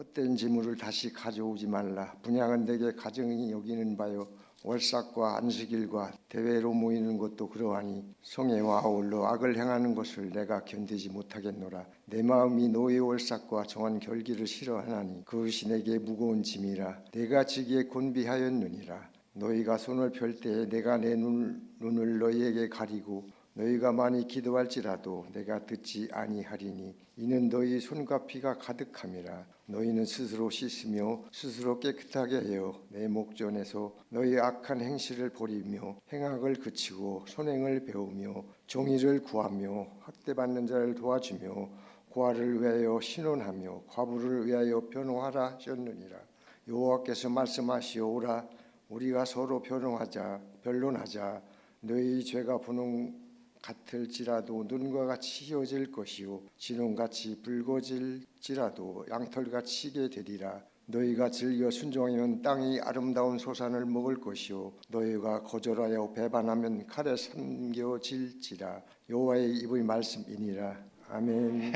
헛된 재물을 다시 가져오지 말라. 분양은 내게 가정이 여기는 바요 월삭과 안식일과 대회로 모이는 것도 그러하니 성회와 아울러 악을 행하는 것을 내가 견디지 못하겠노라. 내 마음이 노예 월삭과 정한 결기를 싫어하나니 그것이 내게 무거운 짐이라. 내가 지기에 곤비하였느니라. 너희가 손을 펼 때에 내가 내 눈을 너희에게 가리고 너희가 많이 기도할지라도 내가 듣지 아니하리니 이는 너희 손과 피가 가득함이라. 너희는 스스로 씻으며 스스로 깨끗하게 하여 내 목전에서 너희 악한 행실을 버리며 행악을 그치고 선행을 배우며 정의를 구하며 학대받는 자를 도와주며 고아를 위하여 신원하며 과부를 위하여 변호하라 하셨느니라. 여호와께서 말씀하시오라. 우리가 서로 변론하자. 너희 죄가 분홍 같을지라도 눈과 같이 희어질 것이요 진홍같이 붉어질지라도 양털같이 희게 되리라. 너희가 즐겨 순종하면 땅이 아름다운 소산을 먹을 것이요 너희가 거절하여 배반하면 칼에 삼겨질지라. 여호와의 입의 말씀이니라. 아멘.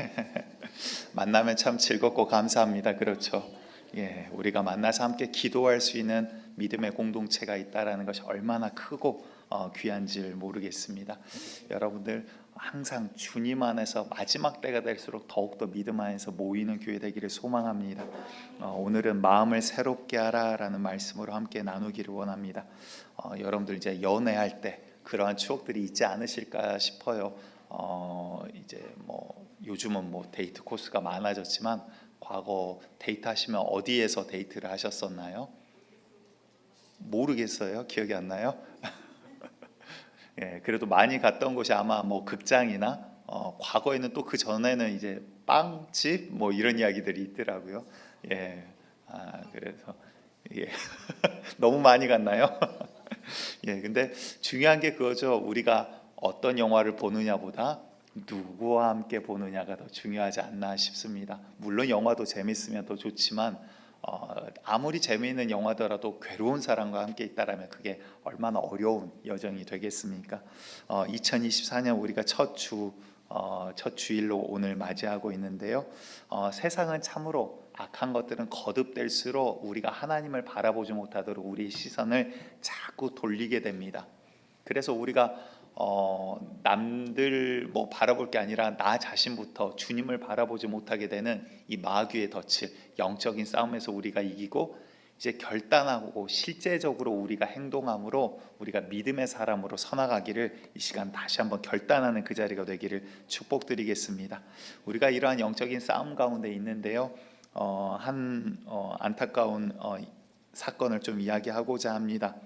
만나면 참 즐겁고 감사합니다. 그렇죠? 예, 우리가 만나서 함께 기도할 수 있는 믿음의 공동체가 있다라는 것이 얼마나 크고 귀한지를 모르겠습니다. 여러분들 항상 주님 안에서 마지막 때가 될수록 더욱더 믿음 안에서 모이는 교회 되기를 소망합니다. 오늘은 마음을 새롭게 하라라는 말씀으로 함께 나누기를 원합니다. 여러분들 이제 연애할 때 그러한 추억들이 있지 않으실까 싶어요. 이제 뭐 요즘은 뭐 데이트 코스가 많아졌지만 과거 데이트하시면 어디에서 데이트를 하셨었나요? 모르겠어요. 기억이 안 나요? 예, 그래도 많이 갔던 곳이 아마 뭐 극장이나 과거에는 또 그 전에는 이제 빵집 뭐 이런 이야기들이 있더라고요. 예, 그래서 예, 너무 많이 갔나요? 예, 근데 중요한 게 그거죠. 우리가 어떤 영화를 보느냐보다 누구와 함께 보느냐가 더 중요하지 않나 싶습니다. 물론 영화도 재밌으면 더 좋지만 아무리 재미있는 영화더라도 괴로운 사람과 함께 있다라면 그게 얼마나 어려운 여정이 되겠습니까? 2024년 우리가 첫 주일로 오늘 맞이하고 있는데요. 세상은 참으로 악한 것들은 거듭될수록 우리가 하나님을 바라보지 못하도록 우리의 시선을 자꾸 돌리게 됩니다. 그래서 우리가 남들 뭐 바라볼 게 아니라 나 자신부터 주님을 바라보지 못하게 되는 이 마귀의 덫을 영적인 싸움에서 우리가 이기고 이제 결단하고 실제적으로 우리가 행동함으로 우리가 믿음의 사람으로 서나가기를 이 시간 다시 한번 결단하는 그 자리가 되기를 축복드리겠습니다. 우리가 이러한 영적인 싸움 가운데 있는데요. 안타까운 사건을 좀 이야기하고자 합니다.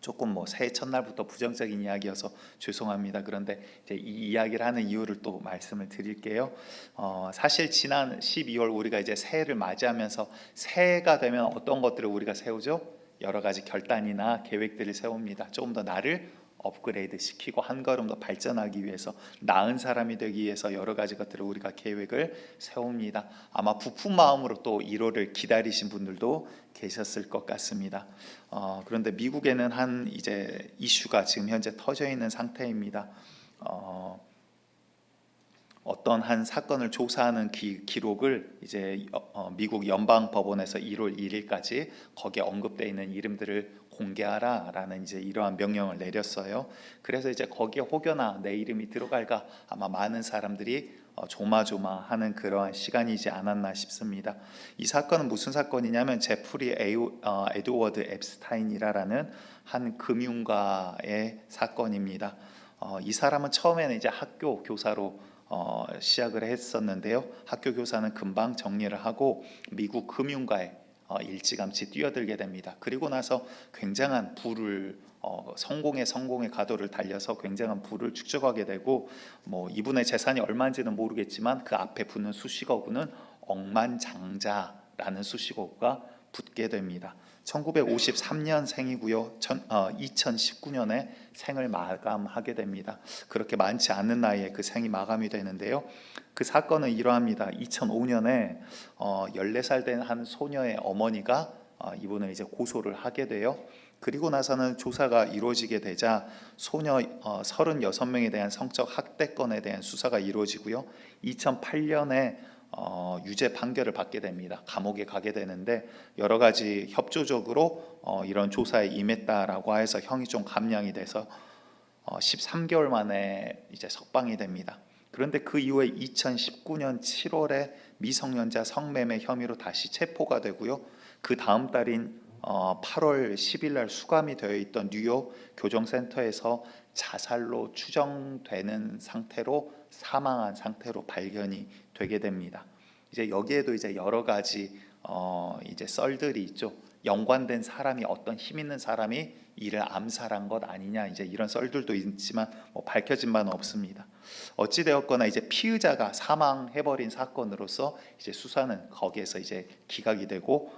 조금 뭐 새해 첫날부터 부정적인 이야기여서 죄송합니다. 그런데 이제 이 이야기를 하는 이유를 또 말씀을 드릴게요. 사실 지난 12월 우리가 이제 새해를 맞이하면서 새해가 되면 어떤 것들을 우리가 세우죠? 여러 가지 결단이나 계획들을 세웁니다. 조금 더 나를 업그레이드 시키고 한 걸음 더 발전하기 위해서 나은 사람이 되기 위해서 여러 가지 것들을 우리가 계획을 세웁니다. 아마 부푼 마음으로 또 1월을 기다리신 분들도 계셨을 것 같습니다. 그런데 미국에는 한 이제 이슈가 지금 현재 터져 있는 상태입니다. 어떤 한 사건을 조사하는 기록을 이제 미국 연방 법원에서 1월 1일까지 거기에 언급되어 있는 이름들을 공개하라라는 이제 이러한 명령을 내렸어요. 그래서 이제 거기에 혹여나 내 이름이 들어갈까 아마 많은 사람들이 조마조마하는 그러한 시간이지 않았나 싶습니다. 이 사건은 무슨 사건이냐면 제프리 에드워드 앱스타인이라는 한 금융가의 사건입니다. 이 사람은 처음에는 이제 학교 교사로 시작을 했었는데요. 학교 교사는 금방 정리를 하고 미국 금융가에 일찌감치 뛰어들게 됩니다. 그리고 나서 굉장한 부를 성공의 가도를 달려서 굉장한 부를 축적하게 되고 뭐 이분의 재산이 얼마인지는 모르겠지만 그 앞에 붙는 수식어구는 억만장자라는 수식어구가 붙게 됩니다. 1953년 생이고요. 2019년에 생을 마감하게 됩니다. 그렇게 많지 않은 나이에 그 생이 마감이 되는데요. 그 사건은 이러합니다. 2005년에 14살 된 한 소녀의 어머니가 이분을 이제 고소를 하게 돼요. 그리고 나서는 조사가 이루어지게 되자 소녀 36명에 대한 성적 학대건에 대한 수사가 이루어지고요. 2008년에 유죄 판결을 받게 됩니다. 감옥에 가게 되는데 여러 가지 협조적으로 이런 조사에 임했다라고 해서 형이 좀 감량이 돼서 13개월 만에 이제 석방이 됩니다. 그런데 그 이후에 2019년 7월에 미성년자 성매매 혐의로 다시 체포가 되고요. 그 다음 달인 8월 10일 날 수감이 되어 있던 뉴욕 교정센터에서 자살로 추정되는 상태로 사망한 상태로 발견이 되게 됩니다. 이제 여기에도 이제 여러 가지 이제 썰들이 있죠. 연관된 사람이 어떤 힘 있는 사람이 이를 암살한 것 아니냐, 이제 이런 썰들도 있지만 밝혀진 바는 없습니다. 어찌 되었거나 이제 피의자가 사망해버린 사건으로서 이제 수사는 거기에서 이제 기각이 되고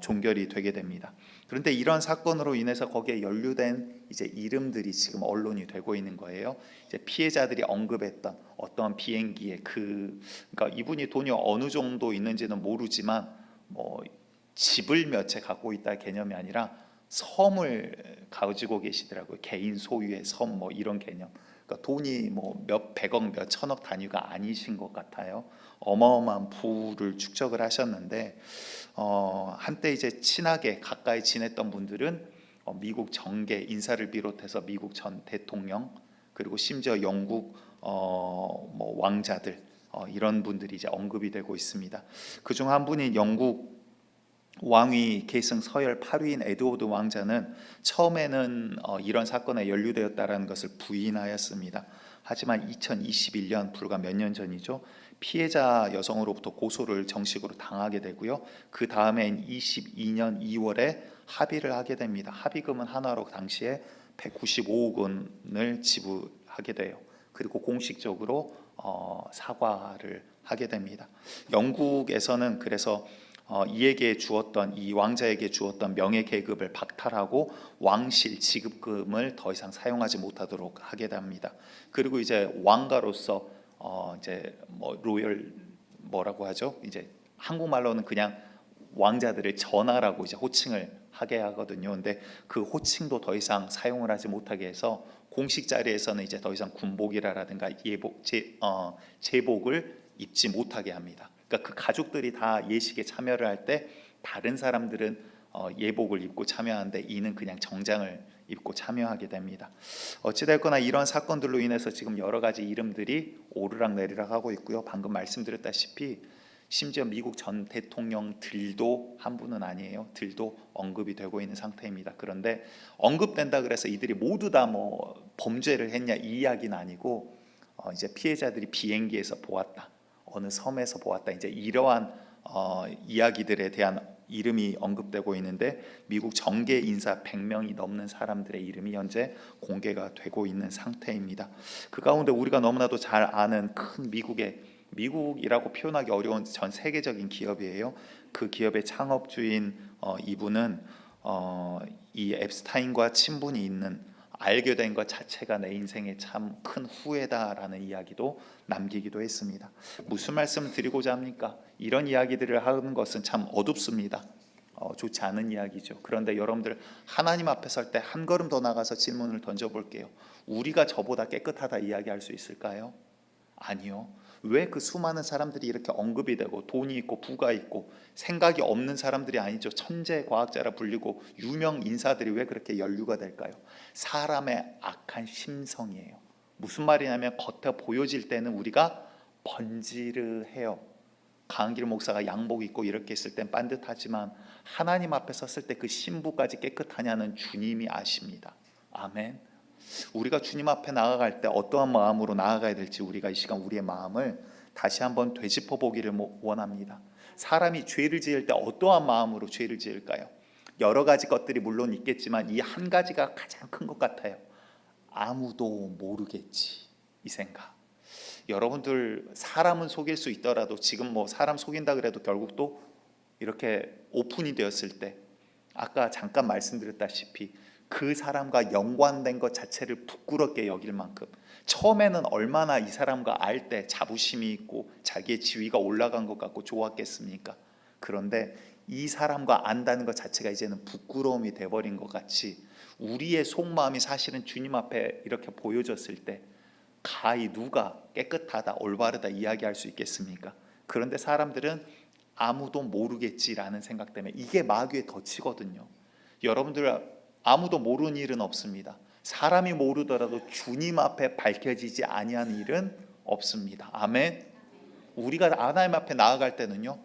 종결이 되게 됩니다. 그런데 이런 사건으로 인해서 거기에 연루된 이제 이름들이 지금 언론이 되고 있는 거예요. 이제 피해자들이 언급했던 어떠한 비행기에 그러니까 이분이 돈이 어느 정도 있는지는 모르지만 뭐 집을 몇 채 갖고 있다 개념이 아니라 섬을 가지고 계시더라고요. 개인 소유의 섬 뭐 이런 개념. 그러니까 돈이 뭐 몇 백억 몇 천억 단위가 아니신 것 같아요. 어마어마한 부를 축적을 하셨는데 한때 이제 친하게 가까이 지냈던 분들은 미국 정계 인사를 비롯해서 미국 전 대통령 그리고 심지어 영국 뭐 왕자들 이런 분들이 이제 언급이 되고 있습니다. 그중 한 분인 영국 왕위 계승 서열 8위인 에드워드 왕자는 처음에는 이런 사건에 연루되었다라는 것을 부인하였습니다. 하지만 2021년 불과 몇 년 전이죠. 피해자 여성으로부터 고소를 정식으로 당하게 되고요. 그 다음엔 22년 2월에 합의를 하게 됩니다. 합의금은 하나로 당시에 195억 원을 지불하게 돼요. 그리고 공식적으로 사과를 하게 됩니다. 영국에서는 그래서 이에게 주었던 이 왕자에게 주었던 명예 계급을 박탈하고 왕실 지급금을 더 이상 사용하지 못하도록 하게 됩니다. 그리고 이제 왕가로서 이제 뭐 로열 뭐라고 하죠? 이제 한국말로는 그냥 왕자들을 전하라고 이제 호칭을 하게 하거든요. 근데 그 호칭도 더 이상 사용을 하지 못하게 해서 공식 자리에서는 이제 더 이상 군복이라든가 제복을 입지 못하게 합니다. 그러니까 그 가족들이 다 예식에 참여를 할 때 다른 사람들은 예복을 입고 참여하는데 이는 그냥 정장을 입고 참여하게 됩니다. 어찌됐거나 이런 사건들로 인해서 지금 여러 가지 이름들이 오르락내리락 하고 있고요. 방금 말씀드렸다시피 심지어 미국 전 대통령들도 한 분은 아니에요. 들도 언급이 되고 있는 상태입니다. 그런데 언급된다 그래서 이들이 모두 다 뭐 범죄를 했냐 이 이야기는 아니고 이제 피해자들이 비행기에서 보았다. 어느 섬에서 보았다. 이제 이러한 이야기들에 대한 이름이 언급되고 있는데 미국 정계 인사 100명이 넘는 사람들의 이름이 현재 공개가 되고 있는 상태입니다. 그 가운데 우리가 너무나도 잘 아는 큰 미국이라고 표현하기 어려운 전 세계적인 기업이에요. 그 기업의 창업주인 이분은 이 앱스타인과 친분이 있는 알게 된 것 자체가 내 인생에 참 큰 후회다라는 이야기도 남기기도 했습니다. 무슨 말씀을 드리고자 합니까? 이런 이야기들을 하는 것은 참 어둡습니다. 좋지 않은 이야기죠. 그런데 여러분들 하나님 앞에 설 때 한 걸음 더 나가서 질문을 던져볼게요. 우리가 저보다 깨끗하다 이야기할 수 있을까요? 아니요. 왜 그 수많은 사람들이 이렇게 언급이 되고 돈이 있고 부가 있고 생각이 없는 사람들이 아니죠. 천재 과학자라 불리고 유명 인사들이 왜 그렇게 연루가 될까요? 사람의 악한 심성이에요. 무슨 말이냐면 겉에 보여질 때는 우리가 번지르해요. 강길 목사가 양복 입고 이렇게 있을 땐 반듯하지만 하나님 앞에 섰을 때 그 신부까지 깨끗하냐는 주님이 아십니다. 아멘. 우리가 주님 앞에 나아갈 때 어떠한 마음으로 나아가야 될지 우리가 이 시간 우리의 마음을 다시 한번 되짚어 보기를 원합니다. 사람이 죄를 지을 때 어떠한 마음으로 죄를 지을까요? 여러 가지 것들이 물론 있겠지만 이 한 가지가 가장 큰 것 같아요. 아무도 모르겠지 이 생각. 여러분들 사람은 속일 수 있더라도 지금 뭐 사람 속인다 그래도 결국 또 이렇게 오픈이 되었을 때 아까 잠깐 말씀드렸다시피 그 사람과 연관된 것 자체를 부끄럽게 여길 만큼 처음에는 얼마나 이 사람과 알 때 자부심이 있고 자기의 지위가 올라간 것 같고 좋았겠습니까? 그런데 이 사람과 안다는 것 자체가 이제는 부끄러움이 돼버린 것 같이 우리의 속마음이 사실은 주님 앞에 이렇게 보여졌을 때 가히 누가 깨끗하다 올바르다 이야기할 수 있겠습니까? 그런데 사람들은 아무도 모르겠지라는 생각 때문에 이게 마귀의 덫이거든요. 여러분들 아무도 모르는 일은 없습니다. 사람이 모르더라도 주님 앞에 밝혀지지 아니한 일은 없습니다. 아멘. 우리가 하나님 앞에 나아갈 때는요,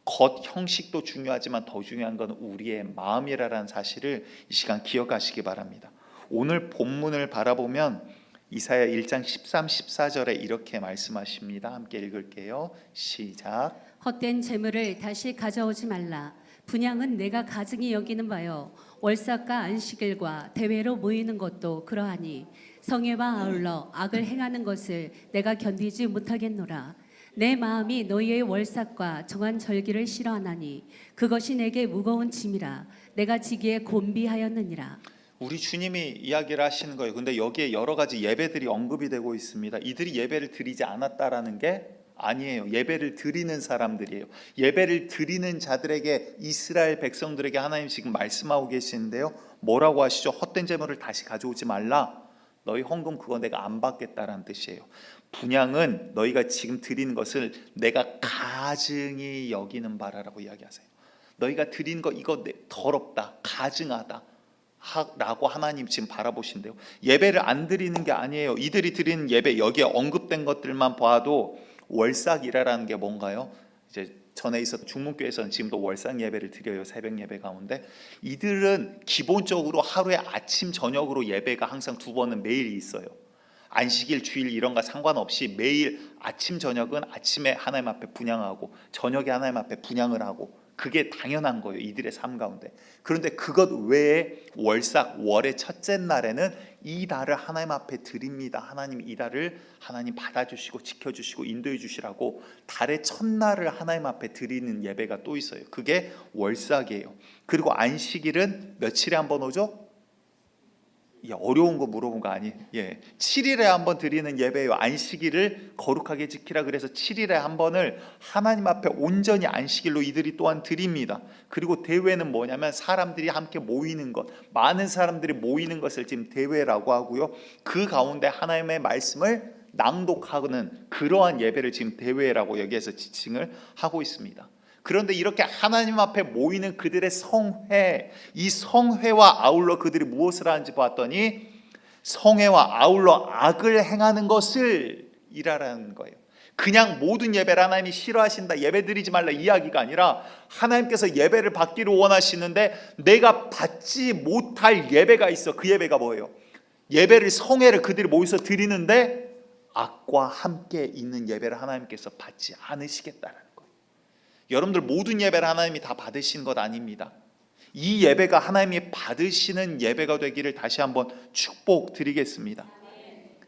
겉 형식도 중요하지만 더 중요한 건 우리의 마음이라는 사실을 이 시간 기억하시기 바랍니다. 오늘 본문을 바라보면 이사야 1장 13, 14절에 이렇게 말씀하십니다. 함께 읽을게요. 시작. 헛된 재물을 다시 가져오지 말라. 분향은 내가 가증히 여기는 바요, 월삭과 안식일과 대회로 모이는 것도 그러하니 성회와 아울러 악을 행하는 것을 내가 견디지 못하겠노라. 내 마음이 너희의 월삭과 정한 절기를 싫어하나니 그것이 내게 무거운 짐이라. 내가 지기에 곤비하였느니라. 우리 주님이 이야기를 하시는 거예요. 근데 여기에 여러 가지 예배들이 언급이 되고 있습니다. 이들이 예배를 드리지 않았다라는 게 아니에요. 예배를 드리는 사람들이에요. 예배를 드리는 자들에게, 이스라엘 백성들에게 하나님 지금 말씀하고 계시는데요. 뭐라고 하시죠? 헛된 재물을 다시 가져오지 말라. 너희 헌금 그거 내가 안 받겠다라는 뜻이에요. 분향은 너희가 지금 드리는 것을 내가 가증히 여기는 바라라고 이야기하세요. 너희가 드린 거 이거 더럽다, 가증하다 라고 하나님 지금 바라보신대요. 예배를 안 드리는 게 아니에요. 이들이 드리는 예배, 여기에 언급된 것들만 봐도 월삭이라는 게 뭔가요? 이제 전에 있었던 중문교회에서는 지금도 월삭 예배를 드려요. 새벽 예배 가운데. 이들은 기본적으로 하루에 아침 저녁으로 예배가 항상 2번은 매일 있어요. 안식일, 주일 이런 거 상관없이 매일 아침 저녁은 아침에 하나님 앞에 분향하고 저녁에 하나님 앞에 분향을 하고, 그게 당연한 거예요. 이들의 삶 가운데. 그런데 그것 외에 월삭, 월의 첫째 날에는 이 달을 하나님 앞에 드립니다. 하나님 이 달을 하나님 받아주시고 지켜주시고 인도해 주시라고 달의 첫날을 하나님 앞에 드리는 예배가 또 있어요. 그게 월삭이에요. 그리고 안식일은 며칠에 한 번 오죠? 어려운 거 물어본 거 아니에요. 7일에 한 번 드리는 예배예요. 안식일을 거룩하게 지키라 그래서 7일에 한 번을 하나님 앞에 온전히 안식일로 이들이 또한 드립니다. 그리고 대회는 뭐냐면 사람들이 함께 모이는 것, 많은 사람들이 모이는 것을 지금 대회라고 하고요. 그 가운데 하나님의 말씀을 낭독하는 그러한 예배를 지금 대회라고 여기에서 지칭을 하고 있습니다. 그런데 이렇게 하나님 앞에 모이는 그들의 성회, 이 성회와 아울러 그들이 무엇을 하는지 봤더니 성회와 아울러 악을 행하는 것을 일하라는 거예요. 그냥 모든 예배를 하나님이 싫어하신다, 예배 드리지 말라 이야기가 아니라 하나님께서 예배를 받기를 원하시는데 내가 받지 못할 예배가 있어. 그 예배가 뭐예요? 예배를, 성회를 그들이 모여서 드리는데 악과 함께 있는 예배를 하나님께서 받지 않으시겠다는 거예요. 여러분들 모든 예배를 하나님이 다 받으신 것 아닙니다. 이 예배가 하나님이 받으시는 예배가 되기를 다시 한번 축복드리겠습니다.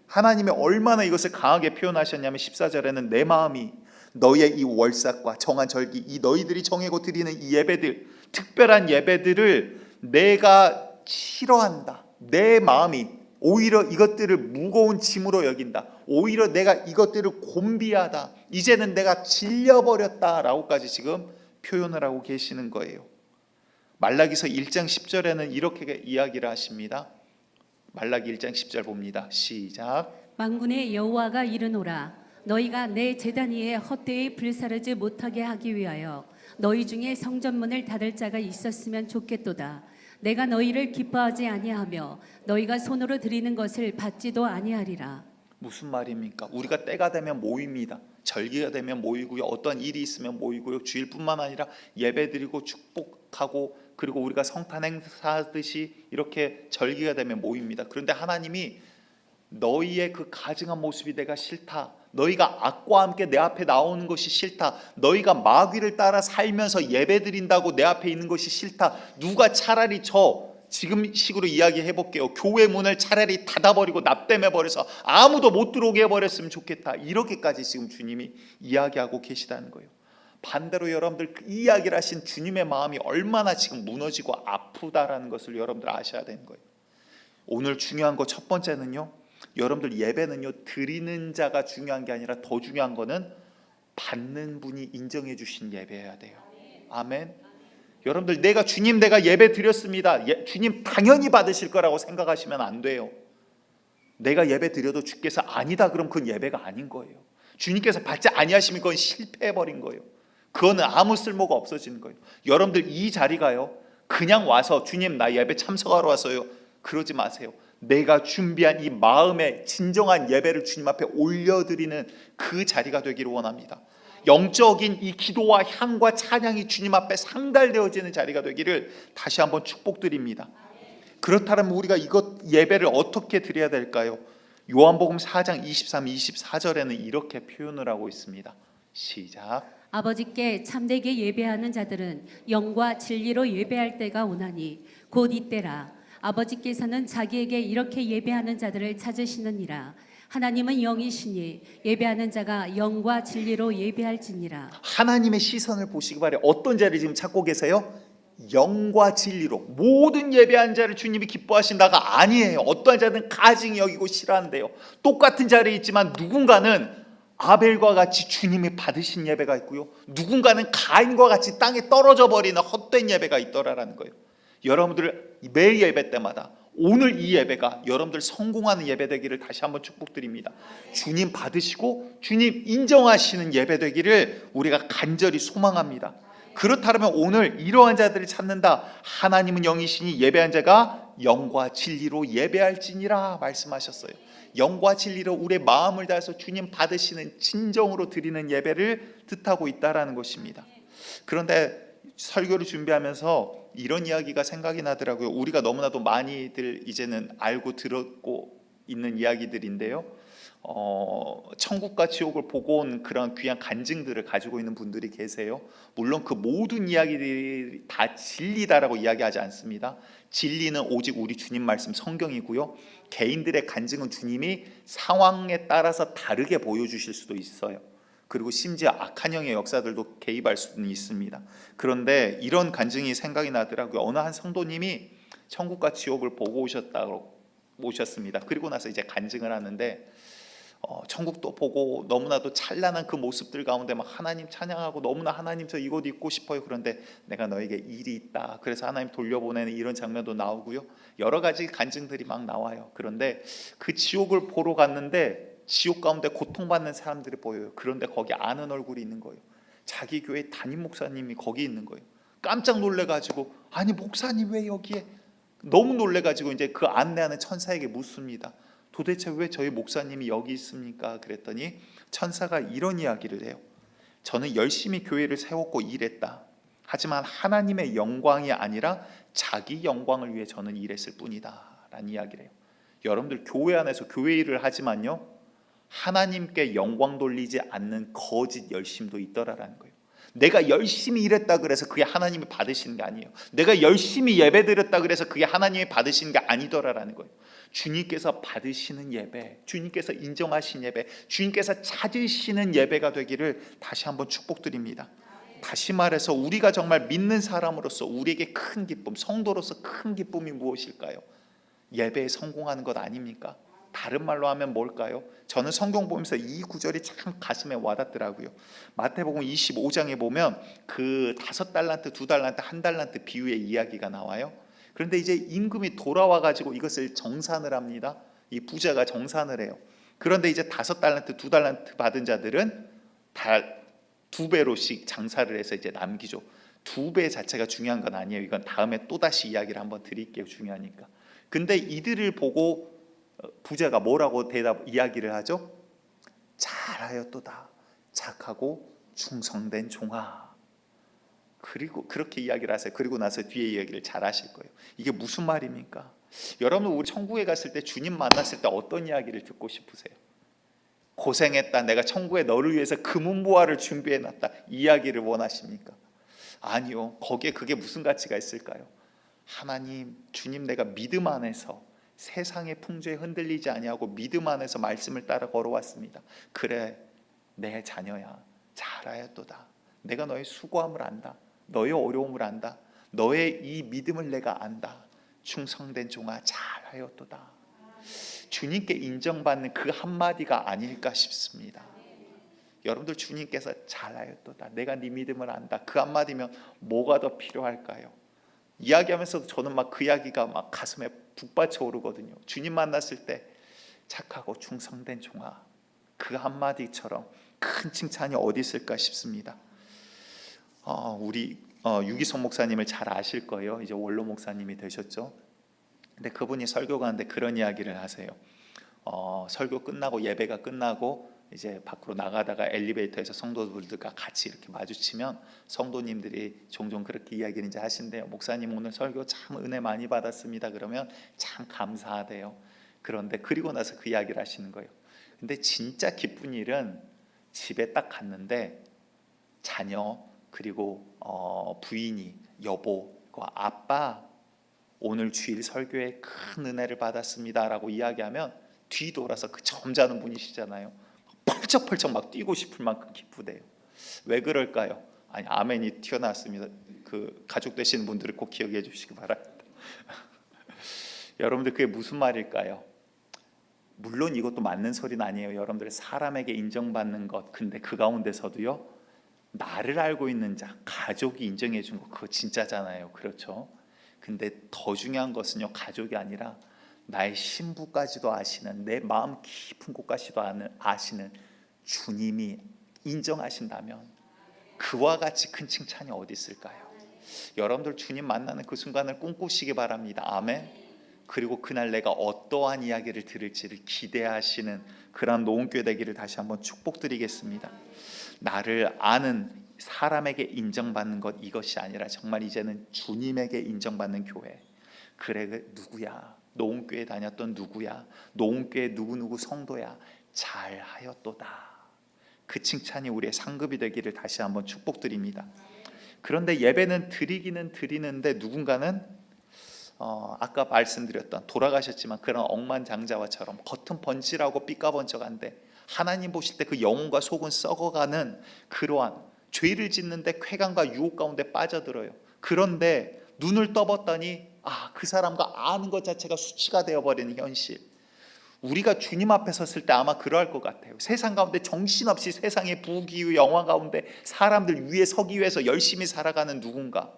하나님이 얼마나 이것을 강하게 표현하셨냐면 14절에는 내 마음이 너희의 이 월삭과 정한 절기, 이 너희들이 정하고 드리는 이 예배들, 특별한 예배들을 내가 싫어한다. 내 마음이 오히려 이것들을 무거운 짐으로 여긴다. 오히려 내가 이것들을 곤비하다. 이제는 내가 질려버렸다라고까지 지금 표현을 하고 계시는 거예요. 말라기서 1장 10절에는 이렇게 이야기를 하십니다. 말라기 1장 10절 봅니다. 시작. 만군의 여호와가 이르노라. 너희가 내 제단 위에 헛되이 불사르지 못하게 하기 위하여 너희 중에 성전문을 닫을 자가 있었으면 좋겠도다. 내가 너희를 기뻐하지 아니하며 너희가 손으로 드리는 것을 받지도 아니하리라. 무슨 말입니까? 우리가 때가 되면 모입니다. 절기가 되면 모이고요. 어떤 일이 있으면 모이고요. 주일뿐만 아니라 예배드리고 축복하고, 그리고 우리가 성탄 행사하듯이 이렇게 절기가 되면 모입니다. 그런데 하나님이 너희의 그 가증한 모습이 내가 싫다. 너희가 악과 함께 내 앞에 나오는 것이 싫다. 너희가 마귀를 따라 살면서 예배드린다고 내 앞에 있는 것이 싫다. 누가 차라리 지금 식으로 이야기해 볼게요. 교회 문을 차라리 닫아버리고 납땜해버려서 아무도 못 들어오게 해버렸으면 좋겠다. 이렇게까지 지금 주님이 이야기하고 계시다는 거예요. 반대로 여러분들 이 이야기를 하신 주님의 마음이 얼마나 지금 무너지고 아프다라는 것을 여러분들 아셔야 되는 거예요. 오늘 중요한 거 첫 번째는요, 여러분들 예배는요 드리는 자가 중요한 게 아니라 더 중요한 거는 받는 분이 인정해 주신 예배여야 돼요. 아멘. 여러분들 내가 예배 드렸습니다. 주님 당연히 받으실 거라고 생각하시면 안 돼요. 내가 예배 드려도 주께서 아니다 그럼 그건 예배가 아닌 거예요. 주님께서 받지 아니하시면 그건 실패해버린 거예요. 그거는 아무 쓸모가 없어지는 거예요. 여러분들 이 자리가요, 그냥 와서 주님 나 예배 참석하러 왔어요, 그러지 마세요. 내가 준비한 이 마음의 진정한 예배를 주님 앞에 올려드리는 그 자리가 되기를 원합니다. 영적인 이 기도와 향과 찬양이 주님 앞에 상달되어지는 자리가 되기를 다시 한번 축복드립니다. 그렇다면 우리가 이것 예배를 어떻게 드려야 될까요? 요한복음 4장 23, 24절에는 이렇게 표현을 하고 있습니다. 시작. 아버지께 참되게 예배하는 자들은 영과 진리로 예배할 때가 오나니 곧 이때라. 아버지께서는 자기에게 이렇게 예배하는 자들을 찾으시느니라. 하나님은 영이시니 예배하는 자가 영과 진리로 예배할지니라. 하나님의 시선을 보시기 바래요. 어떤 자를 지금 찾고 계세요? 영과 진리로. 모든 예배한 자를 주님이 기뻐하신다가 아니에요. 어떠한 자는 가증히 여기고 싫어한대요. 똑같은 자리에 있지만 누군가는 아벨과 같이 주님이 받으신 예배가 있고요, 누군가는 가인과 같이 땅에 떨어져 버리는 헛된 예배가 있더라라는 거예요. 여러분들 매 예배 때마다 오늘 이 예배가 여러분들 성공하는 예배 되기를 다시 한번 축복드립니다. 주님 받으시고 주님 인정하시는 예배 되기를 우리가 간절히 소망합니다. 그렇다면 오늘 이러한 자들을 찾는다. 하나님은 영이시니 예배한 자가 영과 진리로 예배할지니라 말씀하셨어요. 영과 진리로 우리의 마음을 다해서 주님 받으시는 진정으로 드리는 예배를 뜻하고 있다라는 것입니다. 그런데 설교를 준비하면서 이런 이야기가 생각이 나더라고요. 우리가 너무나도 많이들 이제는 알고 들었고 있는 이야기들인데요, 천국과 지옥을 보고 온 그런 귀한 간증들을 가지고 있는 분들이 계세요. 물론 그 모든 이야기들이 다 진리다라고 이야기하지 않습니다. 진리는 오직 우리 주님 말씀 성경이고요, 개인들의 간증은 주님이 상황에 따라서 다르게 보여주실 수도 있어요. 그리고 심지어 악한 영의 역사들도 개입할 수는 있습니다. 그런데 이런 간증이 생각이 나더라고요. 어느 한 성도님이 천국과 지옥을 보고 오셨습니다. 그리고 나서 이제 간증을 하는데 천국도 보고 너무나도 찬란한 그 모습들 가운데 막 하나님 찬양하고 너무나 하나님 저 이곳 있고 싶어요. 그런데 내가 너에게 일이 있다, 그래서 하나님 돌려보내는 이런 장면도 나오고요, 여러 가지 간증들이 막 나와요. 그런데 그 지옥을 보러 갔는데 지옥 가운데 고통받는 사람들이 보여요. 그런데 거기 아는 얼굴이 있는 거예요. 자기 교회 담임 목사님이 거기 있는 거예요. 깜짝 놀래가지고 아니 목사님 왜 여기에, 너무 놀래가지고 이제 그 안내하는 천사에게 묻습니다. 도대체 왜 저희 목사님이 여기 있습니까? 그랬더니 천사가 이런 이야기를 해요. 저는 열심히 교회를 세웠고 일했다. 하지만 하나님의 영광이 아니라 자기 영광을 위해 저는 일했을 뿐이다 라는 이야기를 해요. 여러분들 교회 안에서 교회 일을 하지만요, 하나님께 영광 돌리지 않는 거짓 열심도 있더라라는 거예요. 내가 열심히 일했다 그래서 그게 하나님이 받으시는 게 아니에요. 내가 열심히 예배드렸다 그래서 그게 하나님이 받으시는 게 아니더라라는 거예요. 주님께서 받으시는 예배, 주님께서 인정하신 예배, 주님께서 찾으시는 예배가 되기를 다시 한번 축복드립니다. 다시 말해서 우리가 정말 믿는 사람으로서 우리에게 큰 기쁨, 성도로서 큰 기쁨이 무엇일까요? 예배에 성공하는 것 아닙니까? 다른 말로 하면 뭘까요? 저는 성경 보면서 이 구절이 참 가슴에 와닿더라고요. 마태복음 25장에 보면 그 5달란트, 2달란트, 1달란트 비유의 이야기가 나와요. 그런데 이제 임금이 돌아와 가지고 이것을 정산을 합니다. 이 부자가 정산을 해요. 그런데 이제 5달란트, 2달란트 받은 자들은 다 2배로씩 장사를 해서 이제 남기죠. 2배 자체가 중요한 건 아니에요. 이건 다음에 또다시 이야기를 한번 드릴게요. 중요하니까. 근데 이들을 보고 부자가 뭐라고 이야기를 하죠? 잘하였도다 착하고 충성된 종아. 그리고 그렇게 이야기를 하세요. 그리고 나서 뒤에 이야기를 잘 하실 거예요. 이게 무슨 말입니까? 여러분 우리 천국에 갔을 때 주님 만났을 때 어떤 이야기를 듣고 싶으세요? 고생했다, 내가 천국에 너를 위해서 금은보화를 준비해놨다, 이 이야기를 원하십니까? 아니요. 거기에 그게 무슨 가치가 있을까요? 하나님, 주님 내가 믿음 안에서 세상의 풍조에 흔들리지 아니하고 믿음 안에서 말씀을 따라 걸어왔습니다. 그래 내 자녀야 잘하였도다. 내가 너의 수고함을 안다. 너의 어려움을 안다. 너의 이 믿음을 내가 안다. 충성된 종아 잘하였도다. 주님께 인정받는 그 한마디가 아닐까 싶습니다. 여러분들 주님께서 잘하였도다, 내가 네 믿음을 안다, 그 한마디면 뭐가 더 필요할까요? 이야기하면서도 저는 막 그 이야기가 막 가슴에 북받쳐 오르거든요. 주님 만났을 때 착하고 충성된 종아, 그 한마디처럼 큰 칭찬이 어디 있을까 싶습니다. 우리 유기성 목사님을 잘 아실 거예요. 이제 원로 목사님이 되셨죠. 근데 그분이 설교가 하는데 그런 이야기를 하세요. 설교 끝나고 예배가 끝나고 이제 밖으로 나가다가 엘리베이터에서 성도들과 같이 이렇게 마주치면 성도님들이 종종 그렇게 이야기를 이제 하신대요. 목사님 오늘 설교 참 은혜 많이 받았습니다. 그러면 참 감사하대요. 그런데 그리고 나서 그 이야기를 하시는 거예요. 근데 진짜 기쁜 일은 집에 딱 갔는데 자녀 그리고 부인이 여보, 아빠 오늘 주일 설교에 큰 은혜를 받았습니다라고 이야기하면 뒤돌아서 그 점잖은 분이시잖아요. 펄쩍펄쩍 막 뛰고 싶을 만큼 기쁘대요. 왜 그럴까요? 아니 아멘이 튀어나왔습니다. 그 가족 되시는 분들은 꼭 기억해 주시기 바랍니다. 여러분들 그게 무슨 말일까요? 물론 이것도 맞는 소리는 아니에요. 여러분들 사람에게 인정받는 것, 근데 그 가운데서도요 나를 알고 있는 자, 가족이 인정해 준 거 그거 진짜잖아요. 그렇죠? 근데 더 중요한 것은요 가족이 아니라 나의 신부까지도 아시는, 내 마음 깊은 곳까지도 아시는 주님이 인정하신다면 그와 같이 큰 칭찬이 어디 있을까요? 여러분들 주님 만나는 그 순간을 꿈꾸시기 바랍니다. 아멘. 그리고 그날 내가 어떠한 이야기를 들을지를 기대하시는 그런 노은교회 되기를 다시 한번 축복드리겠습니다. 나를 아는 사람에게 인정받는 것 이것이 아니라 정말 이제는 주님에게 인정받는 교회. 그래 누구야? 노은교회 다녔던 누구야? 노은교회 누구누구 성도야? 잘하였도다. 그 칭찬이 우리의 상급이 되기를 다시 한번 축복드립니다. 그런데 예배는 드리기는 드리는데 누군가는 아까 말씀드렸던 돌아가셨지만 그런 억만장자와처럼 겉은 번지르고 삐까번쩍한데 하나님 보실 때 그 영혼과 속은 썩어가는 그러한 죄를 짓는데 쾌감과 유혹 가운데 빠져들어요. 그런데 눈을 떠봤더니 그 사람과 아는 것 자체가 수치가 되어버리는 현실. 우리가 주님 앞에 섰을 때 아마 그러할 것 같아요. 세상 가운데 정신없이 세상의 부귀 영화 가운데 사람들 위에 서기 위해서 열심히 살아가는 누군가.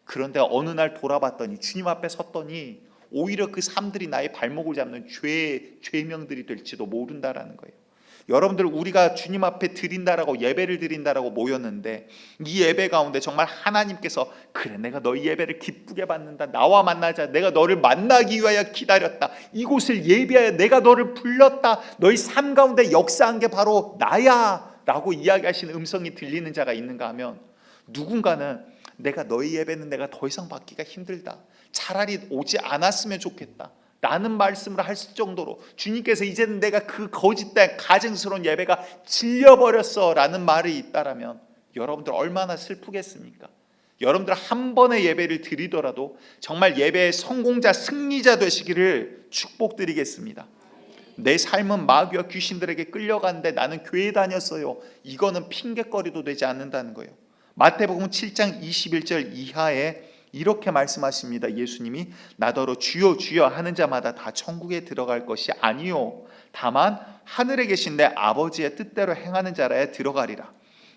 그런데 어느 날 돌아봤더니 주님 앞에 섰더니 오히려 그 삶들이 나의 발목을 잡는 죄명들이 될지도 모른다라는 거예요. 여러분들 우리가 주님 앞에 드린다라고 예배를 드린다라고 모였는데 이 예배 가운데 정말 하나님께서 그래 내가 너희 예배를 기쁘게 받는다. 나와 만나자. 내가 너를 만나기 위하여 기다렸다. 이곳을 예배하여 내가 너를 불렀다. 너희 삶 가운데 역사한 게 바로 나야 라고 이야기하시는 음성이 들리는 자가 있는가 하면 누군가는 내가 너희 예배는 내가 더 이상 받기가 힘들다. 차라리 오지 않았으면 좋겠다. 라는 말씀을 할 정도로 주님께서 이제는 내가 그 거짓된 가증스러운 예배가 질려버렸어 라는 말이 있다라면 여러분들 얼마나 슬프겠습니까? 여러분들 한 번의 예배를 드리더라도 정말 예배의 성공자 승리자 되시기를 축복드리겠습니다. 내 삶은 마귀와 귀신들에게 끌려가는데 나는 교회 다녔어요. 이거는 핑계거리도 되지 않는다는 거예요. 마태복음 7장 21절 이하에 이렇게 말씀하십니다. 예수님이 나더러 주여 주여 하는 자마다 다 천국에 들어갈 것이 아니요 다만 하늘에 계신 내 아버지의 뜻대로 행하는 자라야 들어가리라.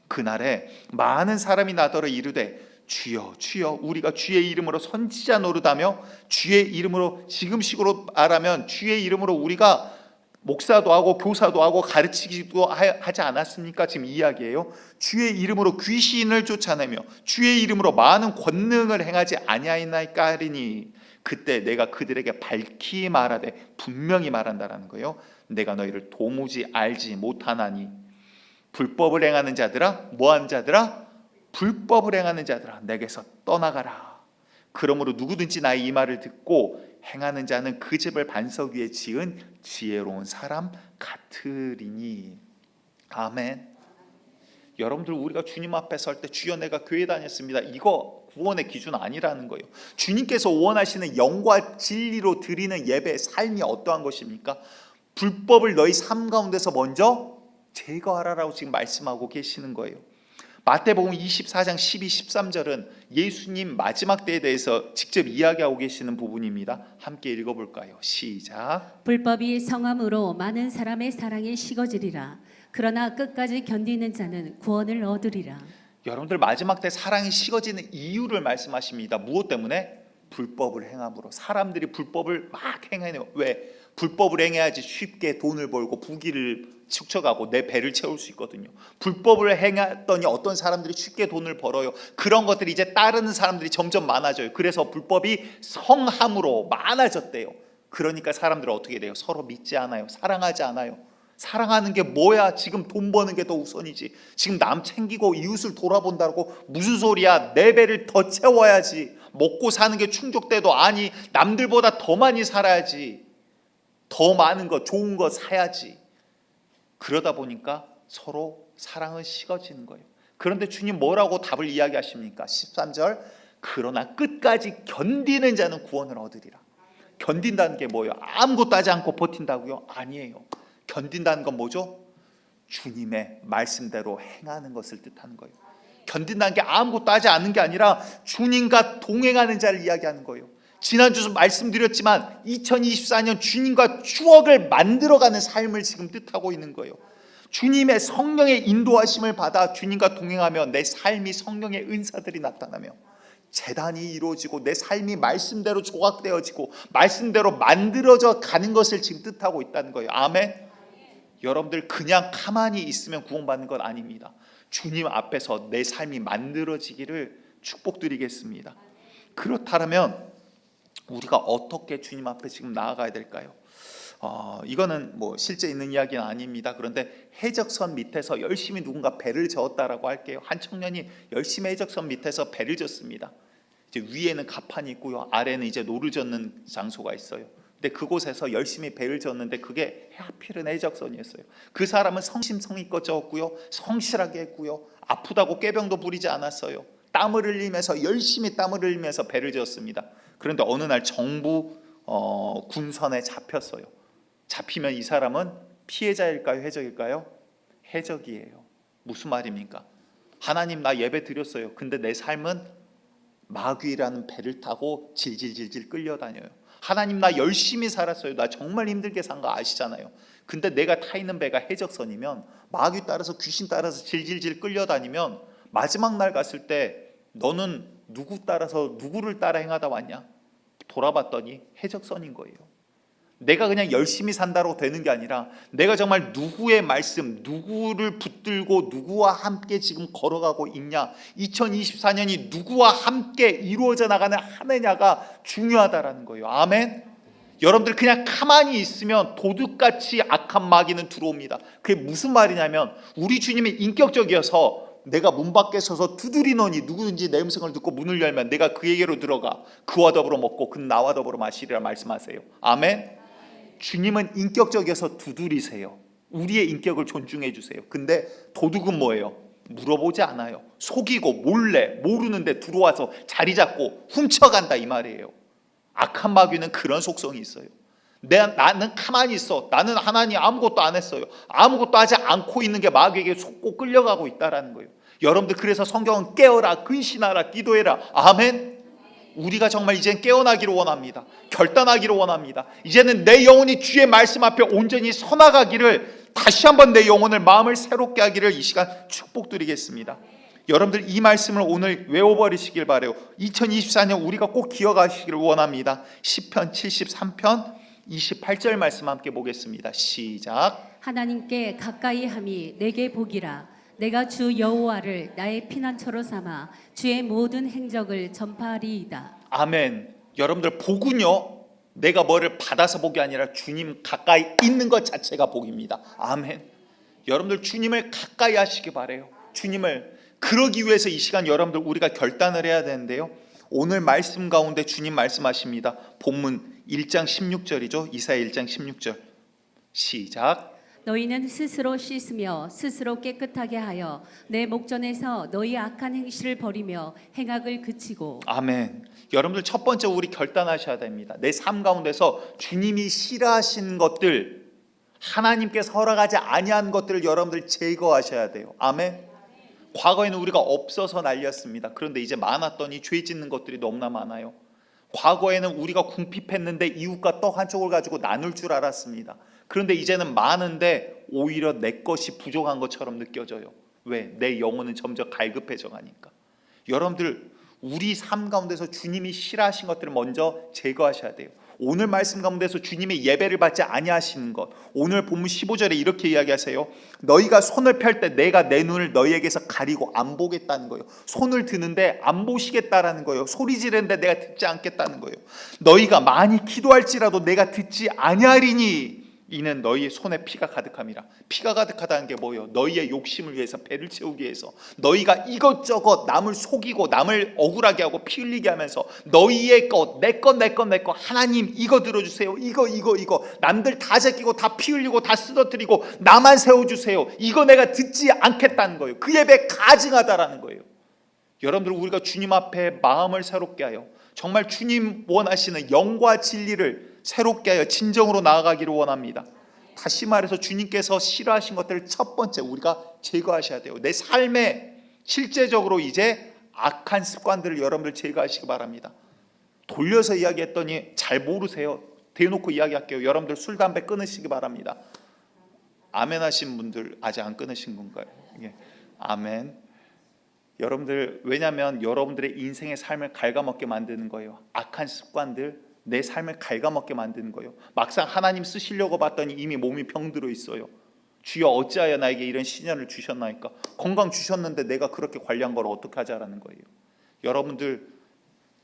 그날에 많은 사람이 나더러 이르되 주여 주여 우리가 주의 이름으로 선지자 노릇하며 주의 이름으로 지금식으로 말하면 주의 이름으로 우리가 목사도 하고 교사도 하고 가르치기도 하지 않았습니까? 지금 이야기예요. 주의 이름으로 귀신을 쫓아내며 주의 이름으로 많은 권능을 행하지 아니하였나이까 하리니 그때 내가 그들에게 밝히 말하되 분명히 말한다라는 거예요. 내가 너희를 도무지 알지 못하나니 불법을 행하는 자들아 뭐하는 자들아? 불법을 행하는 자들아 내게서 떠나가라. 그러므로 누구든지 나의 이 말을 듣고 행하는 자는 그 집을 반석 위에 지은 지혜로운 사람 같으리니. 아멘. 여러분들 우리가 주님 앞에 설 때 주여 내가 교회 다녔습니다. 이거 구원의 기준 아니라는 거예요. 주님께서 원하시는 영과 진리로 드리는 예배의 삶이 어떠한 것입니까? 불법을 너희 삶 가운데서 먼저 제거하라라고 지금 말씀하고 계시는 거예요. 마태복음 24장 12, 13절은 예수님 마지막 때에 대해서 직접 이야기하고 계시는 부분입니다. 함께 읽어볼까요? 시작. 불법이 성함으로 많은 사람의 사랑이 식어지리라. 그러나 끝까지 견디는 자는 구원을 얻으리라. 여러분들 마지막 때 사랑이 식어지는 이유를 말씀하십니다. 무엇 때문에? 불법을 행함으로. 사람들이 불법을 막 행해요. 왜? 불법을 행해야지 쉽게 돈을 벌고 부귀를 축적하고 내 배를 채울 수 있거든요. 불법을 행했더니 어떤 사람들이 쉽게 돈을 벌어요. 그런 것들이 이제 따르는 사람들이 점점 많아져요. 그래서 불법이 성함으로 많아졌대요. 그러니까 사람들은 어떻게 돼요? 서로 믿지 않아요. 사랑하지 않아요. 사랑하는 게 뭐야? 지금 돈 버는 게 더 우선이지. 지금 남 챙기고 이웃을 돌아본다고 무슨 소리야? 내 배를 더 채워야지. 먹고 사는 게 충족돼도 아니 남들보다 더 많이 살아야지. 더 많은 거 좋은 거 사야지. 그러다 보니까 서로 사랑은 식어지는 거예요. 그런데 주님 뭐라고 답을 이야기하십니까? 13절 그러나 끝까지 견디는 자는 구원을 얻으리라. 견딘다는 게 뭐예요? 아무것도 하지 않고 버틴다고요? 아니에요. 견딘다는 건 뭐죠? 주님의 말씀대로 행하는 것을 뜻하는 거예요. 견딘다는 게 아무것도 하지 않는 게 아니라 주님과 동행하는 자를 이야기하는 거예요. 지난주 말씀드렸지만 2024년 주님과 추억을 만들어가는 삶을 지금 뜻하고 있는 거예요. 주님의 성령의 인도하심을 받아 주님과 동행하며 내 삶이 성령의 은사들이 나타나며 재단이 이루어지고 내 삶이 말씀대로 조각되어지고 말씀대로 만들어져 가는 것을 지금 뜻하고 있다는 거예요. 아멘. 여러분들 그냥 가만히 있으면 구원받는 건 아닙니다. 주님 앞에서 내 삶이 만들어지기를 축복드리겠습니다. 그렇다면 우리가 어떻게 주님 앞에 지금 나아가야 될까요? 이거는 뭐 실제 있는 이야기는 아닙니다. 그런데 해적선 밑에서 열심히 누군가 배를 저었다라고 할게요. 한 청년이 열심히 해적선 밑에서 배를 졌습니다. 이제 위에는 가판이 있고요, 아래는 이제 노를 젓는 장소가 있어요. 근데 그곳에서 열심히 배를 졌는데 그게 하필은 해적선이었어요. 그 사람은 성심성의껏 저었고요, 성실하게 했고요, 아프다고 꾀병도 부리지 않았어요. 땀을 흘리면서 열심히 땀을 흘리면서 배를 저었습니다. 그런데 어느 날 정부 군선에 잡혔어요. 잡히면 이 사람은 피해자일까요? 해적일까요? 해적이에요. 무슨 말입니까? 하나님 나 예배 드렸어요. 근데 내 삶은 마귀라는 배를 타고 질질질질 끌려다녀요. 하나님 나 열심히 살았어요. 나 정말 힘들게 산 거 아시잖아요. 근데 내가 타 있는 배가 해적선이면 마귀 따라서 귀신 따라서 질질질 끌려다니면 마지막 날 갔을 때 너는 누구 따라서 누구를 따라 행하다 왔냐? 돌아봤더니 해적선인 거예요. 내가 그냥 열심히 산다고 되는 게 아니라 내가 정말 누구의 말씀, 누구를 붙들고 누구와 함께 지금 걸어가고 있냐, 2024년이 누구와 함께 이루어져 나가는 한 해냐가 중요하다라는 거예요. 아멘. 여러분들 그냥 가만히 있으면 도둑같이 악한 마귀는 들어옵니다. 그게 무슨 말이냐면 우리 주님이 인격적이어서 내가 문 밖에 서서 두드리노니 누구든지 내 음성을 듣고 문을 열면 내가 그에게로 들어가 그와 더불어 먹고 그는 나와 더불어 마시리라 말씀하세요. 아멘. 주님은 인격적이어서 두드리세요. 우리의 인격을 존중해 주세요. 근데 도둑은 뭐예요? 물어보지 않아요. 속이고 몰래 모르는데 들어와서 자리 잡고 훔쳐간다 이 말이에요. 악한 마귀는 그런 속성이 있어요. 나는 가만히 있어. 나는 하나님 아무것도 안 했어요. 아무것도 하지 않고 있는 게 마귀에게 속고 끌려가고 있다라는 거예요. 여러분들 그래서 성경은 깨어라, 근신하라, 기도해라. 아멘. 우리가 정말 이젠 깨어나기를 원합니다. 결단하기를 원합니다. 이제는 내 영혼이 주의 말씀 앞에 온전히 서나가기를, 다시 한번 내 영혼을 마음을 새롭게 하기를 이 시간 축복드리겠습니다. 여러분들 이 말씀을 오늘 외워버리시길 바라요. 2024년 우리가 꼭 기억하시기를 원합니다. 시편 73편 28절 말씀 함께 보겠습니다. 시작. 하나님께 가까이 함이 내게 복이라. 내가 주 여호와를 나의 피난처로 삼아 주의 모든 행적을 전파하리이다. 아멘. 여러분들 복은요, 내가 뭐를 받아서 복이 아니라 주님 가까이 있는 것 자체가 복입니다. 아멘. 여러분들 주님을 가까이 하시기 바라요. 주님을. 그러기 위해서 이 시간 여러분들 우리가 결단을 해야 되는데요, 오늘 말씀 가운데 주님 말씀하십니다. 본문 1장 16절이죠. 이사야 1장 16절 시작. 너희는 스스로 씻으며 스스로 깨끗하게 하여 내 목전에서 너희 악한 행실을 버리며 행악을 그치고. 아멘. 여러분들 첫 번째 우리 결단하셔야 됩니다. 내 삶 가운데서 주님이 싫어하신 것들, 하나님께서 허락하지 아니한 것들을 여러분들 제거하셔야 돼요. 아멘. 과거에는 우리가 없어서 난리였습니다. 그런데 이제 많았더니 죄 짓는 것들이 너무나 많아요. 과거에는 우리가 궁핍했는데 이웃과 떡 한 쪽을 가지고 나눌 줄 알았습니다. 그런데 이제는 많은데 오히려 내 것이 부족한 것처럼 느껴져요. 왜? 내 영혼은 점점 갈급해져 가니까. 여러분들 우리 삶 가운데서 주님이 싫어하신 것들을 먼저 제거하셔야 돼요. 오늘 말씀 가운데서 주님의 예배를 받지 아니하시는 것, 오늘 본문 15절에 이렇게 이야기하세요. 너희가 손을 펼 때 내가 내 눈을 너희에게서 가리고 안 보겠다는 거예요. 손을 드는데 안 보시겠다라는 거예요. 소리 지르는데 내가 듣지 않겠다는 거예요. 너희가 많이 기도할지라도 내가 듣지 아니하리니 이는 너희의 손에 피가 가득함이라. 피가 가득하다는 게 뭐예요? 너희의 욕심을 위해서, 배를 채우기 위해서 너희가 이것저것 남을 속이고 남을 억울하게 하고 피 흘리게 하면서 너희의 것, 내 것 하나님 이거 들어주세요. 이거 남들 다 제끼고 다 피 흘리고 다 쓰러뜨리고 나만 세워주세요. 이거 내가 듣지 않겠다는 거예요. 그 예배 가증하다라는 거예요. 여러분들, 우리가 주님 앞에 마음을 새롭게 하여 정말 주님 원하시는 영과 진리를 새롭게 하여 진정으로 나아가기를 원합니다. 다시 말해서 주님께서 싫어하신 것들을 첫 번째 우리가 제거하셔야 돼요. 내 삶에 실제적으로 이제 악한 습관들을 여러분들 제거하시기 바랍니다. 돌려서 이야기했더니 잘 모르세요. 대놓고 이야기할게요. 여러분들 술, 담배 끊으시기 바랍니다. 아멘 하신 분들 아직 안 끊으신 건가요? 예. 아멘. 여러분들, 왜냐하면 여러분들의 인생의 삶을 갉아먹게 만드는 거예요. 악한 습관들, 내 삶을 갉아먹게 만드는 거예요. 막상 하나님 쓰시려고 봤더니 이미 몸이 병들어 있어요. 주여 어찌하여 나에게 이런 시련을 주셨나이까. 건강 주셨는데 내가 그렇게 관리한 걸 어떻게 하자라는 거예요. 여러분들,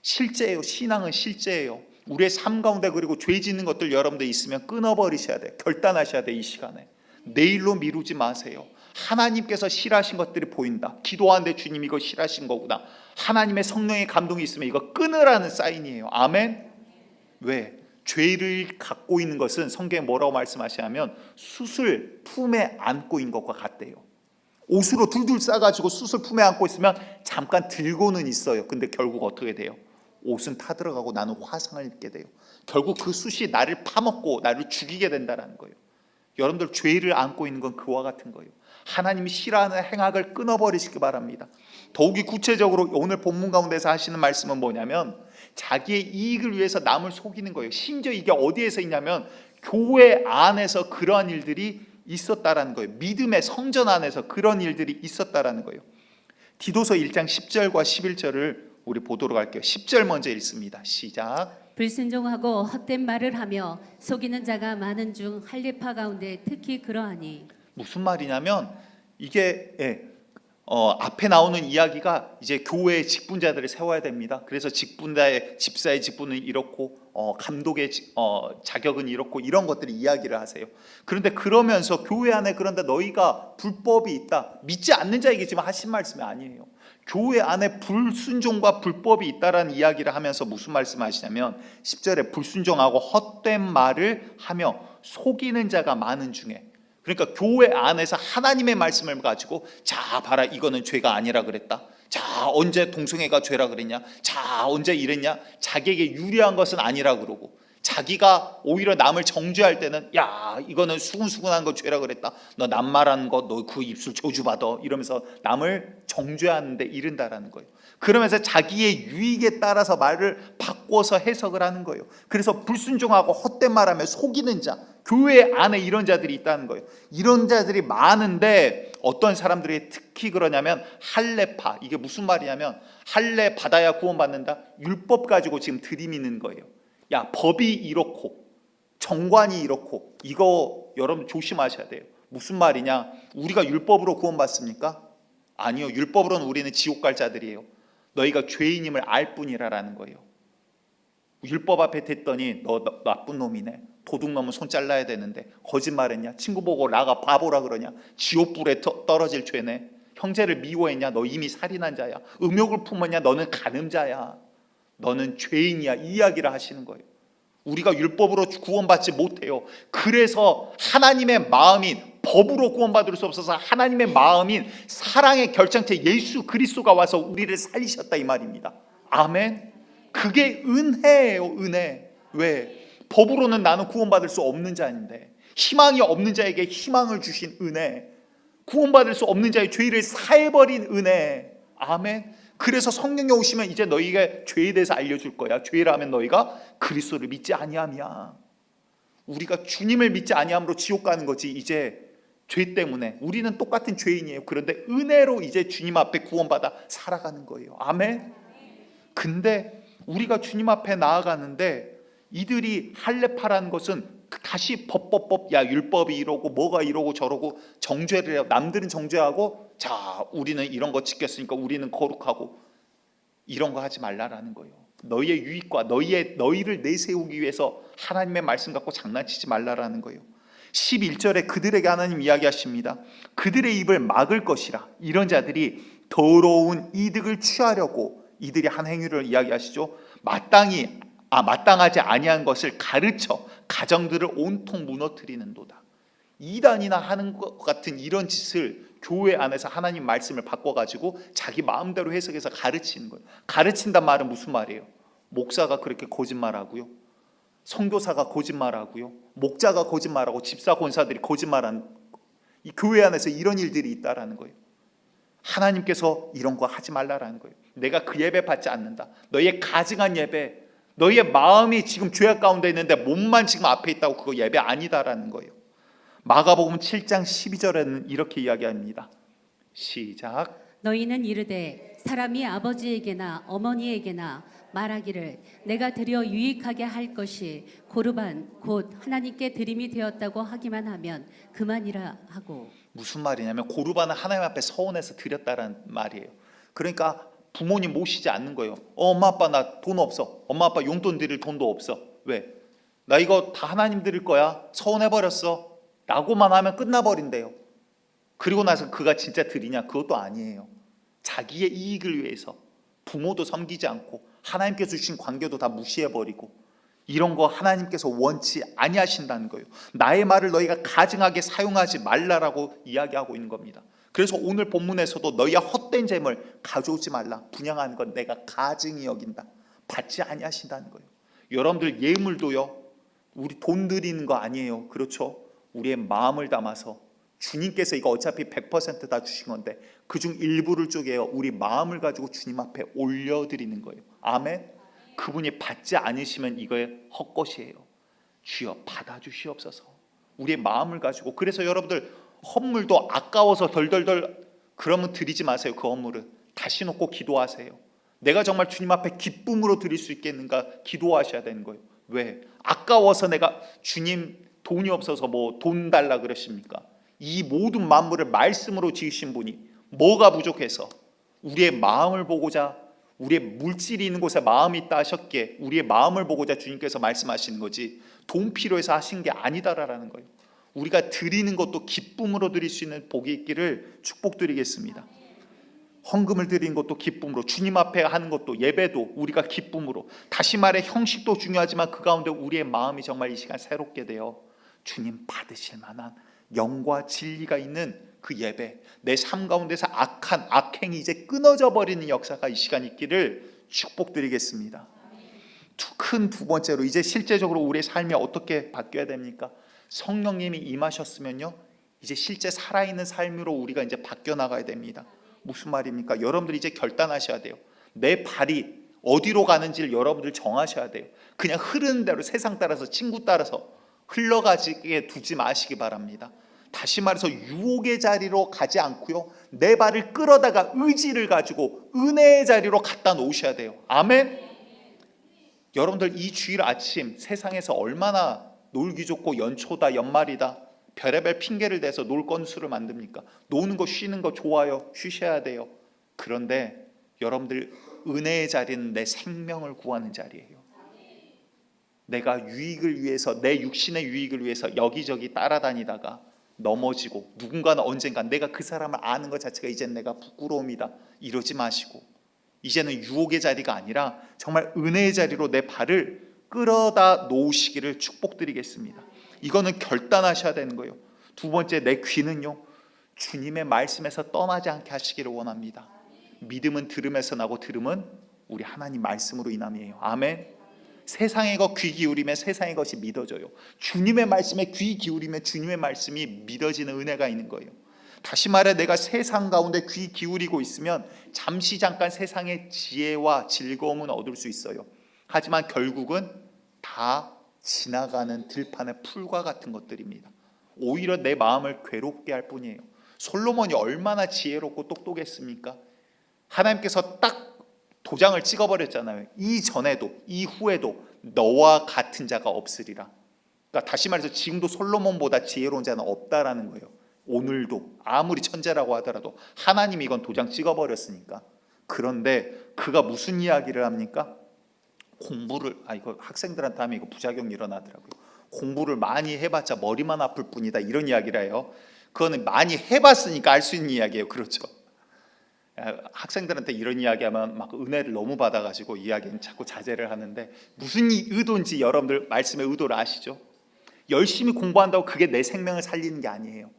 실제예요. 신앙은 실제예요. 우리의 삶 가운데 그리고 죄 짓는 것들 여러분들 있으면 끊어버리셔야 돼요. 결단하셔야 돼요. 이 시간에 내일로 미루지 마세요. 하나님께서 싫어하신 것들이 보인다. 기도하는데 주님 이거 싫어하신 거구나. 하나님의 성령의 감동이 있으면 이거 끊으라는 사인이에요. 아멘. 왜? 죄를 갖고 있는 것은 성경에 뭐라고 말씀하시냐면 숯을 품에 안고 있는 것과 같대요. 옷으로 둘둘 싸가지고 숯을 품에 안고 있으면 잠깐 들고는 있어요. 근데 결국 어떻게 돼요? 옷은 타들어가고 나는 화상을 입게 돼요. 결국 그 숯이 나를 파먹고 나를 죽이게 된다는 거예요. 여러분들, 죄를 안고 있는 건 그와 같은 거예요. 하나님이 싫어하는 행악을 끊어버리시기 바랍니다. 더욱이 구체적으로 오늘 본문 가운데서 하시는 말씀은 뭐냐면 자기의 이익을 위해서 남을 속이는 거예요. 심지어 이게 어디에서 있냐면 교회 안에서 그러한 일들이 있었다라는 거예요. 믿음의 성전 안에서 그런 일들이 있었다라는 거예요. 디도서 1장 10절과 11절을 우리 보도록 할게요. 10절 먼저 읽습니다. 시작. 불순종하고 헛된 말을 하며 속이는 자가 많은 중 할례파 가운데 특히 그러하니. 무슨 말이냐면 이게 앞에 나오는 이야기가 이제 교회의 직분자들을 세워야 됩니다. 그래서 집사의 직분은 이렇고 감독의 자격은 이렇고 이런 것들이 이야기를 하세요. 그런데 그러면서 교회 안에 그런데 너희가 불법이 있다. 믿지 않는 자에게지만 하신 말씀이 아니에요. 교회 안에 불순종과 불법이 있다라는 이야기를 하면서 무슨 말씀하시냐면 10절에 불순종하고 헛된 말을 하며 속이는 자가 많은 중에, 그러니까 교회 안에서 하나님의 말씀을 가지고 자 봐라 이거는 죄가 아니라 그랬다. 자 언제 동성애가 죄라 그랬냐. 자 언제 이랬냐. 자기에게 유리한 것은 아니라 그러고 자기가 오히려 남을 정죄할 때는 야 이거는 수근수근한 거 죄라 그랬다. 너 남말하는 거 너 그 입술 저주받아 이러면서 남을 정죄하는데 이른다라는 거예요. 그러면서 자기의 유익에 따라서 말을 바꿔서 해석을 하는 거예요. 그래서 불순종하고 헛된 말하며 속이는 자, 교회 안에 이런 자들이 있다는 거예요. 이런 자들이 많은데 어떤 사람들이 특히 그러냐면 할례파. 이게 무슨 말이냐면 할례 받아야 구원받는다. 율법 가지고 지금 들이미는 거예요. 야 법이 이렇고 정관이 이렇고 이거 여러분 조심하셔야 돼요. 무슨 말이냐. 우리가 율법으로 구원받습니까? 아니요. 율법으로는 우리는 지옥 갈 자들이에요. 너희가 죄인임을 알 뿐이라라는 거예요. 율법 앞에 댔더니 너 나쁜 놈이네. 도둑놈은 손 잘라야 되는데 거짓말했냐. 친구 보고 나가 바보라 그러냐. 지옥불에 떨어질 죄네. 형제를 미워했냐. 너 이미 살인한 자야. 음욕을 품었냐. 너는 간음자야. 너는 죄인이야. 이 이야기를 하시는 거예요. 우리가 율법으로 구원받지 못해요. 그래서 하나님의 마음인 법으로 구원받을 수 없어서 하나님의 마음인 사랑의 결정체 예수 그리스도가 와서 우리를 살리셨다 이 말입니다. 아멘. 그게 은혜예요. 은혜. 왜? 법으로는 나는 구원받을 수 없는 자인데 희망이 없는 자에게 희망을 주신 은혜, 구원받을 수 없는 자의 죄를 사해버린 은혜. 아멘. 그래서 성경에 오시면 이제 너희가 죄에 대해서 알려줄 거야. 죄를 하면 너희가 그리스도를 믿지 아니함이야. 우리가 주님을 믿지 아니함으로 지옥 가는 거지. 이제 죄 때문에 우리는 똑같은 죄인이에요. 그런데 은혜로 이제 주님 앞에 구원받아 살아가는 거예요. 아멘. 근데 우리가 주님 앞에 나아가는데 이들이 할례파라는 것은 다시 법, 야 율법이 이러고 뭐가 이러고 저러고 정죄를 해요. 남들은 정죄하고 자 우리는 이런 거 지켰으니까 우리는 거룩하고 이런 거 하지 말라라는 거예요. 너희의 유익과 너희를 내세우기 위해서 하나님의 말씀 갖고 장난치지 말라라는 거예요. 11절에 그들에게 하나님 이야기하십니다. 그들의 입을 막을 것이라. 이런 자들이 더러운 이득을 취하려고 이들이 한 행위를 이야기하시죠. 마땅하지 아니한 것을 가르쳐 가정들을 온통 무너뜨리는도다. 이단이나 하는 것 같은 이런 짓을 교회 안에서 하나님 말씀을 바꿔가지고 자기 마음대로 해석해서 가르치는 거예요. 가르친단 말은 무슨 말이에요? 목사가 그렇게 거짓말하고요, 선교사가 거짓말하고요, 목자가 거짓말하고 집사 권사들이 거짓말하는 이 교회 안에서 이런 일들이 있다라는 거예요. 하나님께서 이런 거 하지 말라라는 거예요. 내가 그 예배 받지 않는다. 너희의 가증한 예배, 너희의 마음이 지금 죄악 가운데 있는데 몸만 지금 앞에 있다고 그거 예배 아니다라는 거예요. 마가복음 7장 12절에는 이렇게 이야기합니다. 시작. 너희는 이르되 사람이 아버지에게나 어머니에게나 말하기를 내가 드려 유익하게 할 것이 고르반 곧 하나님께 드림이 되었다고 하기만 하면 그만이라 하고. 무슨 말이냐면 고르반은 하나님 앞에 서원해서 드렸다라는 말이에요. 그러니까 부모님 모시지 않는 거예요. 엄마 아빠 나 돈 없어. 엄마 아빠 용돈 드릴 돈도 없어. 왜? 나 이거 다 하나님 드릴 거야. 서운해버렸어 라고만 하면 끝나버린대요. 그리고 나서 그가 진짜 드리냐? 그것도 아니에요. 자기의 이익을 위해서 부모도 섬기지 않고 하나님께서 주신 관계도 다 무시해버리고 이런 거 하나님께서 원치 아니하신다는 거예요. 나의 말을 너희가 가증하게 사용하지 말라라고 이야기하고 있는 겁니다. 그래서 오늘 본문에서도 너희가 헛된 재물 가져오지 말라. 분양하는 건 내가 가증히 여긴다. 받지 아니하신다는 거예요. 여러분들 예물도요, 우리 돈 드리는 거 아니에요. 그렇죠? 우리의 마음을 담아서 주님께서 이거 어차피 100% 다 주신 건데 그중 일부를 쪼개어 우리 마음을 가지고 주님 앞에 올려드리는 거예요. 아멘. 그분이 받지 않으시면 이거의 헛것이에요. 주여 받아주시옵소서. 우리의 마음을 가지고. 그래서 여러분들 헌물도 아까워서 덜덜덜 그러면 드리지 마세요. 그 헌물은 다시 놓고 기도하세요. 내가 정말 주님 앞에 기쁨으로 드릴 수 있겠는가 기도하셔야 되는 거예요. 왜? 아까워서 내가 주님 돈이 없어서 뭐 돈 달라 그러십니까? 이 모든 만물을 말씀으로 지으신 분이 뭐가 부족해서 우리의 마음을 보고자, 우리의 물질이 있는 곳에 마음이 있다 하셨기에 우리의 마음을 보고자 주님께서 말씀하시는 거지 돈 필요해서 하신 게 아니다라는 거예요. 우리가 드리는 것도 기쁨으로 드릴 수 있는 복이 있기를 축복드리겠습니다. 헌금을 드리는 것도 기쁨으로, 주님 앞에 하는 것도 예배도 우리가 기쁨으로, 다시 말해 형식도 중요하지만 그 가운데 우리의 마음이 정말 이 시간 새롭게 되어 주님 받으실 만한 영과 진리가 있는 그 예배, 내 삶 가운데서 악한 악행이 이제 끊어져 버리는 역사가 이 시간 있기를 축복드리겠습니다. 큰 두 번째로 이제 실제적으로 우리의 삶이 어떻게 바뀌어야 됩니까? 성령님이 임하셨으면요 이제 실제 살아있는 삶으로 우리가 이제 바뀌어 나가야 됩니다. 무슨 말입니까? 여러분들이 이제 결단하셔야 돼요. 내 발이 어디로 가는지를 여러분들 정하셔야 돼요. 그냥 흐르는 대로 세상 따라서 친구 따라서 흘러가지게 두지 마시기 바랍니다. 다시 말해서 유혹의 자리로 가지 않고요 내 발을 끌어다가 의지를 가지고 은혜의 자리로 갖다 놓으셔야 돼요. 아멘. 여러분들 이 주일 아침 세상에서 얼마나 놀기 좋고 연초다 연말이다 별의별 핑계를 대서 놀 건수를 만듭니까? 노는 거 쉬는 거 좋아요. 쉬셔야 돼요. 그런데 여러분들 은혜의 자리는 내 생명을 구하는 자리예요. 내가 유익을 위해서, 내 육신의 유익을 위해서 여기저기 따라다니다가 넘어지고 누군가는 언젠가 내가 그 사람을 아는 것 자체가 이제는 내가 부끄러움이다 이러지 마시고 이제는 유혹의 자리가 아니라 정말 은혜의 자리로 내 발을 끌어다 놓으시기를 축복드리겠습니다. 이거는 결단하셔야 되는 거예요. 두 번째, 내 귀는요 주님의 말씀에서 떠나지 않게 하시기를 원합니다. 믿음은 들음에서 나고 들음은 우리 하나님 말씀으로 인함이에요. 아멘. 세상의 것 귀 기울이면 세상의 것이 믿어져요. 주님의 말씀에 귀 기울이면 주님의 말씀이 믿어지는 은혜가 있는 거예요. 다시 말해 내가 세상 가운데 귀 기울이고 있으면 잠시 잠깐 세상의 지혜와 즐거움은 얻을 수 있어요. 하지만 결국은 다 지나가는 들판의 풀과 같은 것들입니다. 오히려 내 마음을 괴롭게 할 뿐이에요. 솔로몬이 얼마나 지혜롭고 똑똑했습니까? 하나님께서 딱 도장을 찍어버렸잖아요. 이전에도 이후에도 너와 같은 자가 없으리라. 그러니까 다시 말해서 지금도 솔로몬보다 지혜로운 자는 없다라는 거예요. 오늘도 아무리 천재라고 하더라도 하나님이 이건 도장 찍어버렸으니까. 그런데 그가 무슨 이야기를 합니까? 공부를 이거 학생들한테 하면 이거 부작용이 일어나더라고요. 공부를 많이 해봤자 머리만 아플 뿐이다 이런 이야기를 해요. 그거는 많이 해봤으니까 알 수 있는 이야기예요. 그렇죠? 학생들한테 이런 이야기하면 막 은혜를 너무 받아가지고 이야기는 자꾸 자제를 하는데 무슨 의도인지 여러분들 말씀의 의도를 아시죠? 열심히 공부한다고 그게 내 생명을 살리는 게 아니에요.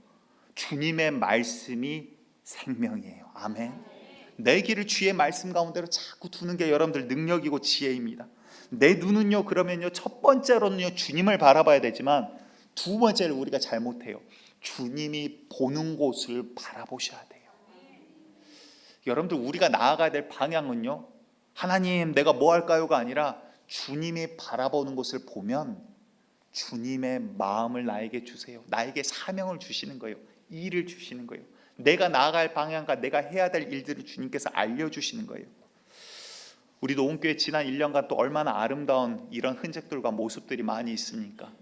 주님의 말씀이 생명이에요. 아멘. 내 길을 주의 말씀 가운데로 자꾸 두는 게 여러분들 능력이고 지혜입니다. 내 눈은요 그러면요 첫 번째로는요 주님을 바라봐야 되지만 두 번째로 우리가 잘못해요. 주님이 보는 곳을 바라보셔야 돼요. 여러분들 우리가 나아가야 될 방향은요 하나님 내가 뭐 할까요가 아니라 주님이 바라보는 곳을 보면 주님의 마음을 나에게 주세요. 나에게 사명을 주시는 거예요. 일을 주시는 거예요. 내가 나아갈 방향과 내가 해야 될 일들을 주님께서 알려주시는 거예요. 우리 노원교회 지난 1년간 또 얼마나 아름다운 이런 흔적들과 모습들이 많이 있습니까?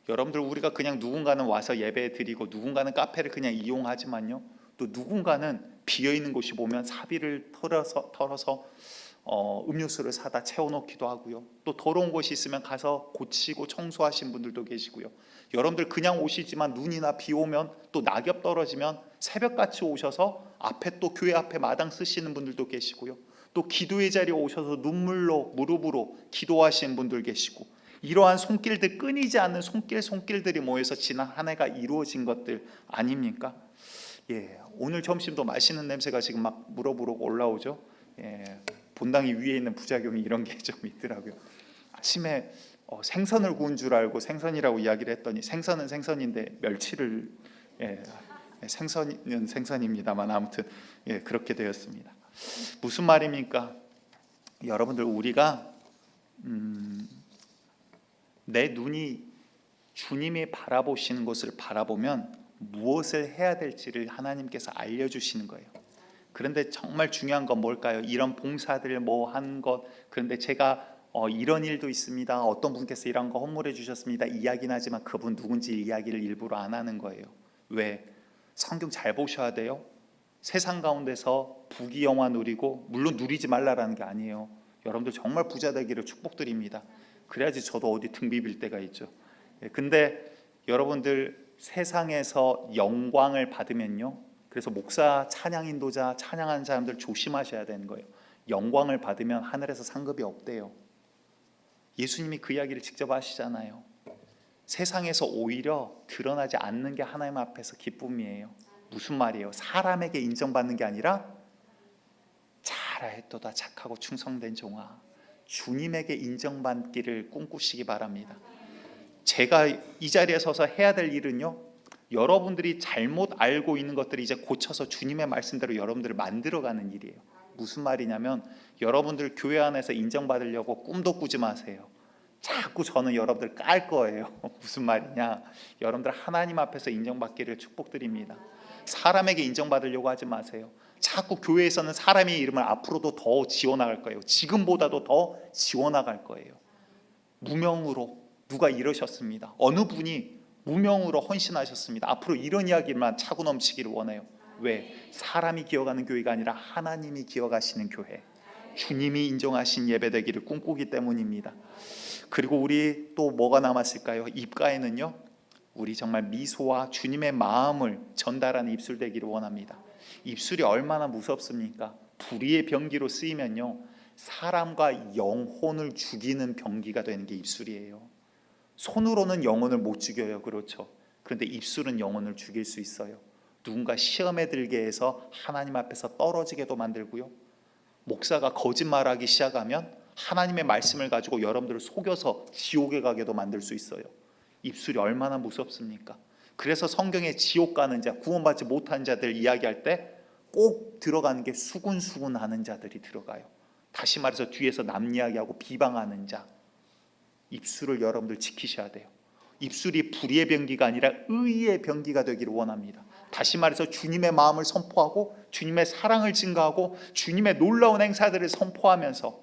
여러분들 우리가 그냥 누군가는 와서 예배 드리고 누군가는 카페를 그냥 이용하지만요 또 누군가는 비어있는 곳이 보면 사비를 털어서 음료수를 사다 채워놓기도 하고요. 또 더러운 곳이 있으면 가서 고치고 청소하신 분들도 계시고요. 여러분들 그냥 오시지만 눈이나 비 오면 또 낙엽 떨어지면 새벽같이 오셔서 앞에 또 교회 앞에 마당 쓰시는 분들도 계시고요. 또 기도의 자리에 오셔서 눈물로 무릎으로 기도하시는 분들 계시고 이러한 손길들 끊이지 않는 손길들이 모여서 지난 한 해가 이루어진 것들 아닙니까? 예, 오늘 점심도 맛있는 냄새가 지금 막 무럭무럭 올라오죠. 예, 본당이 위에 있는 부작용이 이런 게 좀 있더라고요. 아침에 생선을 구운 줄 알고 생선이라고 이야기를 했더니 생선은 생선인데 멸치를 생선은 생선입니다만 아무튼 그렇게 되었습니다. 무슨 말입니까? 여러분들 우리가 내 눈이 주님이 바라보시는 곳을 바라보면 무엇을 해야 될지를 하나님께서 알려주시는 거예요. 그런데 정말 중요한 건 뭘까요? 이런 봉사들 뭐 한 것 그런데 제가 이런 일도 있습니다. 어떤 분께서 이런 거 헌물해 주셨습니다. 이야기는 하지만 그분 누군지 이야기를 일부러 안 하는 거예요. 왜? 성경 잘 보셔야 돼요. 세상 가운데서 부귀영화 누리고 물론 누리지 말라라는 게 아니에요. 여러분들 정말 부자 되기를 축복드립니다. 그래야지 저도 어디 등 비빌 때가 있죠. 근데 여러분들 세상에서 영광을 받으면요. 그래서 목사, 찬양 인도자, 찬양하는 사람들 조심하셔야 되는 거예요. 영광을 받으면 하늘에서 상급이 없대요. 예수님이 그 이야기를 직접 하시잖아요. 세상에서 오히려 드러나지 않는 게 하나님 앞에서 기쁨이에요. 무슨 말이에요? 사람에게 인정받는 게 아니라 잘하였도다 착하고 충성된 종아 주님에게 인정받기를 꿈꾸시기 바랍니다. 제가 이 자리에 서서 해야 될 일은요 여러분들이 잘못 알고 있는 것들을 이제 고쳐서 주님의 말씀대로 여러분들을 만들어가는 일이에요. 무슨 말이냐면 여러분들 교회 안에서 인정받으려고 꿈도 꾸지 마세요. 자꾸 저는 여러분들 깔 거예요. 무슨 말이냐? 여러분들 하나님 앞에서 인정받기를 축복드립니다. 사람에게 인정받으려고 하지 마세요. 자꾸 교회에서는 사람의 이름을 앞으로도 더 지워나갈 거예요. 지금보다도 더 지워나갈 거예요. 무명으로 누가 이러셨습니다. 어느 분이 무명으로 헌신하셨습니다. 앞으로 이런 이야기만 차고 넘치기를 원해요. 왜? 사람이 기억하는 교회가 아니라 하나님이 기억하시는 교회, 주님이 인정하신 예배되기를 꿈꾸기 때문입니다. 그리고 우리 또 뭐가 남았을까요? 입가에는요 우리 정말 미소와 주님의 마음을 전달하는 입술 되기를 원합니다. 입술이 얼마나 무섭습니까? 불의의 병기로 쓰이면요 사람과 영혼을 죽이는 병기가 되는 게 입술이에요. 손으로는 영혼을 못 죽여요. 그렇죠? 그런데 입술은 영혼을 죽일 수 있어요. 누군가 시험에 들게 해서 하나님 앞에서 떨어지게도 만들고요. 목사가 거짓말하기 시작하면 하나님의 말씀을 가지고 여러분들을 속여서 지옥에 가게도 만들 수 있어요. 입술이 얼마나 무섭습니까? 그래서 성경에 지옥 가는 자, 구원받지 못한 자들 이야기할 때 꼭 들어가는 게 수군수군 하는 자들이 들어가요. 다시 말해서 뒤에서 남 이야기하고 비방하는 자. 입술을 여러분들 지키셔야 돼요. 입술이 불의의 병기가 아니라 의의 병기가 되기를 원합니다. 다시 말해서 주님의 마음을 선포하고 주님의 사랑을 증거하고 주님의 놀라운 행사들을 선포하면서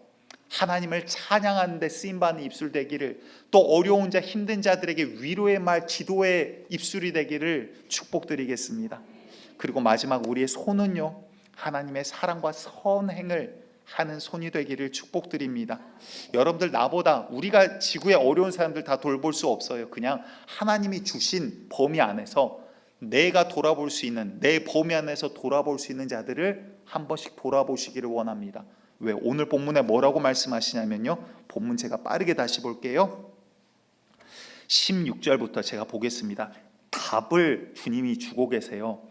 하나님을 찬양하는 데 쓰임받는 입술 되기를, 또 어려운 자 힘든 자들에게 위로의 말 기도의 입술이 되기를 축복드리겠습니다. 그리고 마지막 우리의 손은요, 하나님의 사랑과 선행을 하는 손이 되기를 축복드립니다. 여러분들, 나보다 우리가 지구의 어려운 사람들 다 돌볼 수 없어요. 그냥 하나님이 주신 범위 안에서 내가 돌아볼 수 있는, 내 범위 안에서 돌아볼 수 있는 자들을 한 번씩 돌아보시기를 원합니다. 왜? 오늘 본문에 뭐라고 말씀하시냐면요, 본문 제가 빠르게 다시 볼게요. 16절부터 제가 보겠습니다. 답을 주님이 주고 계세요.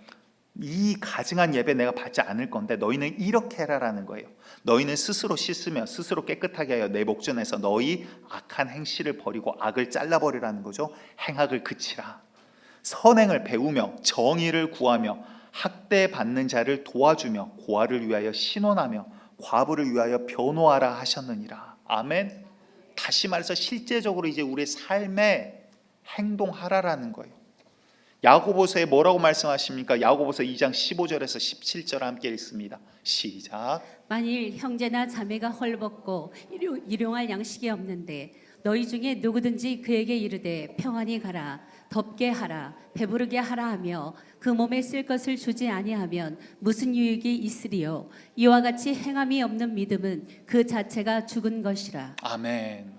이 가증한 예배 내가 받지 않을 건데 너희는 이렇게 해라라는 거예요. 너희는 스스로 씻으며 스스로 깨끗하게 하여 내 목전에서 너희 악한 행실을 버리고 악을 잘라버리라는 거죠. 행악을 그치라. 선행을 배우며 정의를 구하며 학대받는 자를 도와주며 고아를 위하여 신원하며 과부를 위하여 변호하라 하셨느니라. 아멘. 다시 말해서 실제적으로 이제 우리의 삶에 행동하라라는 거예요. 야고보서에 뭐라고 말씀하십니까? 야고보서 2장 15절에서 17절 함께 읽습니다. 시작. 만일 형제나 자매가 헐벗고 일용할 양식이 없는데 너희 중에 누구든지 그에게 이르되 평안히 가라, 덥게 하라, 배부르게 하라 하며 그 몸에 쓸 것을 주지 아니하면 무슨 유익이 있으리요? 이와 같이 행함이 없는 믿음은 그 자체가 죽은 것이라. 아멘.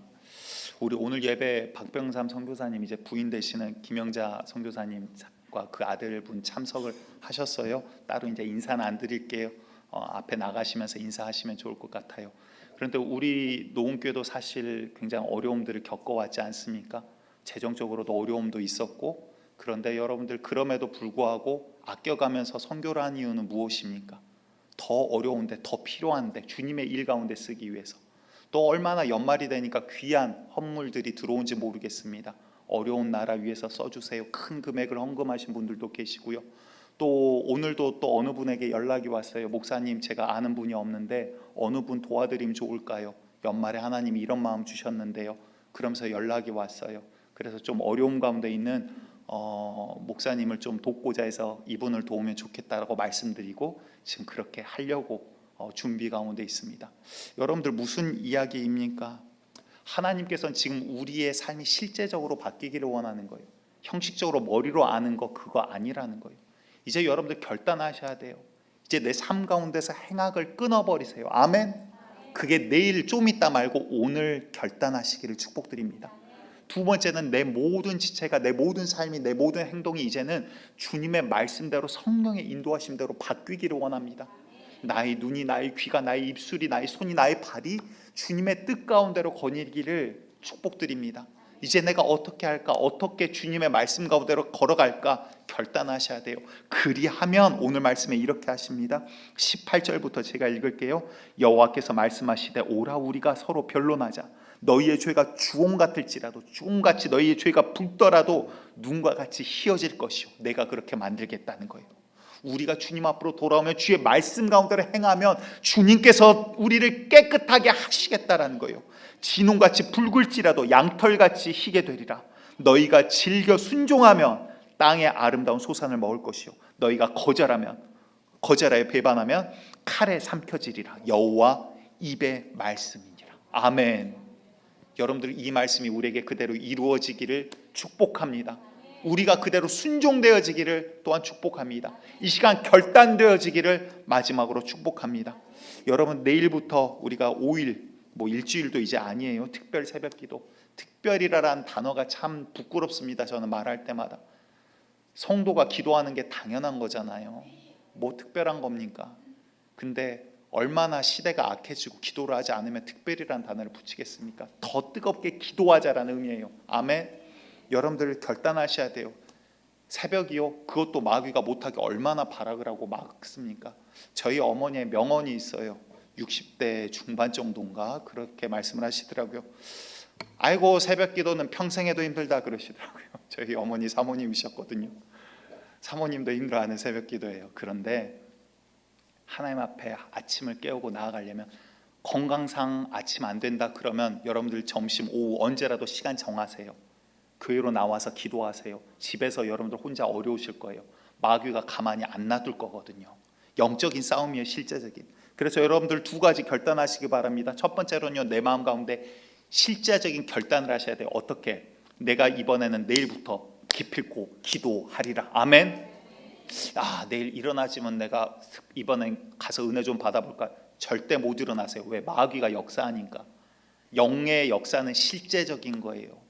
우리 오늘 예배 박병삼 선교사님, 이제 부인 되시는 김영자 선교사님과 그 아들분 참석을 하셨어요. 따로 이제 인사는 안 드릴게요. 앞에 나가시면서 인사하시면 좋을 것 같아요. 그런데 우리 노은교도 사실 굉장히 어려움들을 겪어왔지 않습니까? 재정적으로도 어려움도 있었고, 그런데 여러분들 그럼에도 불구하고 아껴가면서 선교를 한 이유는 무엇입니까? 더 어려운데, 더 필요한데 주님의 일 가운데 쓰기 위해서. 또 얼마나 연말이 되니까 귀한 헌물들이 들어온지 모르겠습니다. 어려운 나라 위해서 써주세요. 큰 금액을 헌금하신 분들도 계시고요. 또 오늘도 또 어느 분에게 연락이 왔어요. 목사님, 제가 아는 분이 없는데 어느 분 도와드리면 좋을까요? 연말에 하나님이 이런 마음 주셨는데요. 그러면서 연락이 왔어요. 그래서 좀 어려움 가운데 있는 목사님을 좀 돕고자 해서 이분을 도우면 좋겠다라고 말씀드리고 지금 그렇게 하려고 준비 가운데 있습니다. 여러분들, 무슨 이야기입니까? 하나님께서는 지금 우리의 삶이 실제적으로 바뀌기를 원하는 거예요. 형식적으로 머리로 아는 거 그거 아니라는 거예요. 이제 여러분들 결단하셔야 돼요. 이제 내 삶 가운데서 행악을 끊어버리세요. 아멘. 그게 내일 좀 있다 말고 오늘 결단하시기를 축복드립니다. 두 번째는 내 모든 지체가, 내 모든 삶이, 내 모든 행동이 이제는 주님의 말씀대로, 성령의 인도하심대로 바뀌기를 원합니다. 나의 눈이, 나의 귀가, 나의 입술이, 나의 손이, 나의 발이 주님의 뜻 가운데로 거닐기를 축복드립니다. 이제 내가 어떻게 할까? 어떻게 주님의 말씀 가운데로 걸어갈까? 결단하셔야 돼요. 그리하면 오늘 말씀에 이렇게 하십니다. 18절부터 제가 읽을게요. 여호와께서 말씀하시되 오라 우리가 서로 변론하자. 너희의 죄가 주홍 같을지라도 주홍같이 너희의 죄가 붉더라도 눈과 같이 희어질 것이요. 내가 그렇게 만들겠다는 거예요. 우리가 주님 앞으로 돌아오면 주의 말씀 가운데로 행하면 주님께서 우리를 깨끗하게 하시겠다라는 거예요. 진홍같이 붉을지라도 양털같이 희게 되리라. 너희가 즐겨 순종하면 땅의 아름다운 소산을 먹을 것이요 너희가 거절하여 배반하면 칼에 삼켜지리라. 여호와 입의 말씀이니라. 아멘. 여러분들, 이 말씀이 우리에게 그대로 이루어지기를 축복합니다. 우리가 그대로 순종되어지기를 또한 축복합니다. 이 시간 결단되어지기를 마지막으로 축복합니다. 여러분, 내일부터 우리가 5일, 일주일도 이제 아니에요. 특별 새벽기도. 특별이라는 단어가 참 부끄럽습니다. 저는 말할 때마다. 성도가 기도하는 게 당연한 거잖아요. 뭐 특별한 겁니까? 근데 얼마나 시대가 악해지고 기도를 하지 않으면 특별이라는 단어를 붙이겠습니까? 더 뜨겁게 기도하자라는 의미예요. 아멘. 여러분들 결단하셔야 돼요. 새벽이요? 그것도 마귀가 못하게 얼마나 발악을 하고 막습니까? 저희 어머니의 명언이 있어요. 60대 중반 정도인가 그렇게 말씀을 하시더라고요. 아이고, 새벽 기도는 평생 해도 힘들다 그러시더라고요. 저희 어머니 사모님이셨거든요. 사모님도 힘들어하는 새벽 기도예요. 그런데 하나님 앞에 아침을 깨우고 나아가려면, 건강상 아침 안 된다 그러면 여러분들 점심, 오후 언제라도 시간 정하세요. 교회로 나와서 기도하세요. 집에서 여러분들 혼자 어려우실 거예요. 마귀가 가만히 안 놔둘 거거든요. 영적인 싸움이에요. 실제적인. 그래서 여러분들 두 가지 결단하시기 바랍니다. 첫 번째로는요, 내 마음 가운데 실제적인 결단을 하셔야 돼요. 어떻게? 내가 이번에는 내일부터 기필코 기도하리라. 아멘. 내일 일어나지만 내가 이번엔 가서 은혜 좀 받아볼까? 절대 못 일어나세요. 왜? 마귀가 역사하니까. 영의 역사는 실제적인 거예요.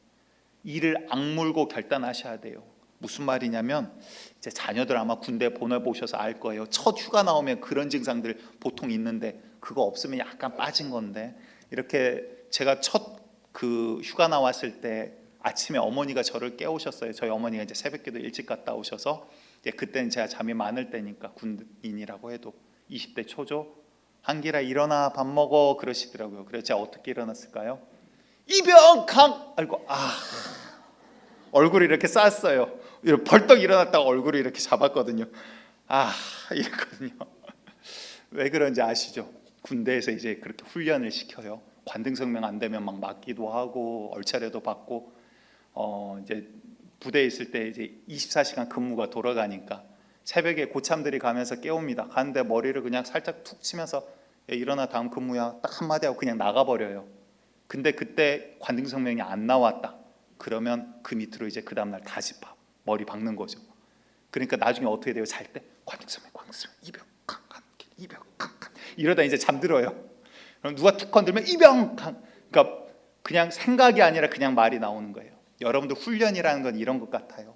이를 악물고 결단하셔야 돼요. 무슨 말이냐면, 이제 자녀들 아마 군대 보내보셔서 알 거예요. 첫 휴가 나오면 그런 증상들 보통 있는데, 그거 없으면 약간 빠진 건데, 이렇게 제가 첫 그 휴가 나왔을 때 아침에 어머니가 저를 깨우셨어요. 저희 어머니가 이제 새벽기도 일찍 갔다 오셔서, 이제 그때는 제가 잠이 많을 때니까, 군인이라고 해도 20대 초죠. 한길아 일어나 밥 먹어 그러시더라고요. 그래서 제가 어떻게 일어났을까요? 이병강! 알고 얼굴이 이렇게 쌌어요. 벌떡 일어났다가 얼굴을 이렇게 잡았거든요. 이랬거든요. 왜 그런지 아시죠? 군대에서 이제 그렇게 훈련을 시켜요. 관등성명 안 되면 막 맞기도 하고 얼차려도 받고, 이제 부대에 있을 때 이제 24시간 근무가 돌아가니까 새벽에 고참들이 가면서 깨웁니다. 가는데 머리를 그냥 살짝 툭 치면서 야, 일어나 다음 근무야 딱 한마디 하고 그냥 나가버려요. 근데 그때 관등성명이 안 나왔다. 그러면 그 밑으로 이제 그 다음날 다시 머리 박는 거죠. 그러니까 나중에 어떻게 돼요? 잘 때 관등성명 이병강 이러다 이제 잠들어요. 그럼 누가 툭 건들면 이병강. 그러니까 그냥 생각이 아니라 그냥 말이 나오는 거예요. 여러분들 훈련이라는 건 이런 것 같아요.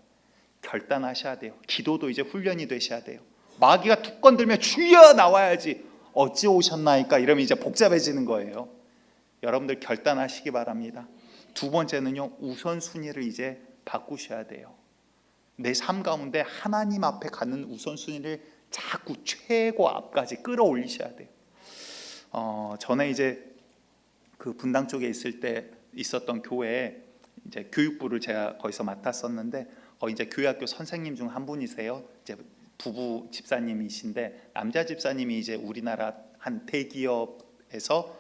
결단하셔야 돼요. 기도도 이제 훈련이 되셔야 돼요. 마귀가 툭 건들면 주여 나와야지. 어찌 오셨나이까 이러면 이제 복잡해지는 거예요. 여러분들 결단하시기 바랍니다. 두 번째는요, 우선순위를 이제 바꾸셔야 돼요. 내 삶 가운데 하나님 앞에 가는 우선순위를 자꾸 최고 앞까지 끌어올리셔야 돼요. 전에 이제 그 분당 쪽에 있을 때 있었던 교회에 이제 교육부를 제가 거기서 맡았었는데, 이제 교회학교 선생님 중 한 분이세요. 이제 부부 집사님이신데, 남자 집사님이 이제 우리나라 한 대기업에서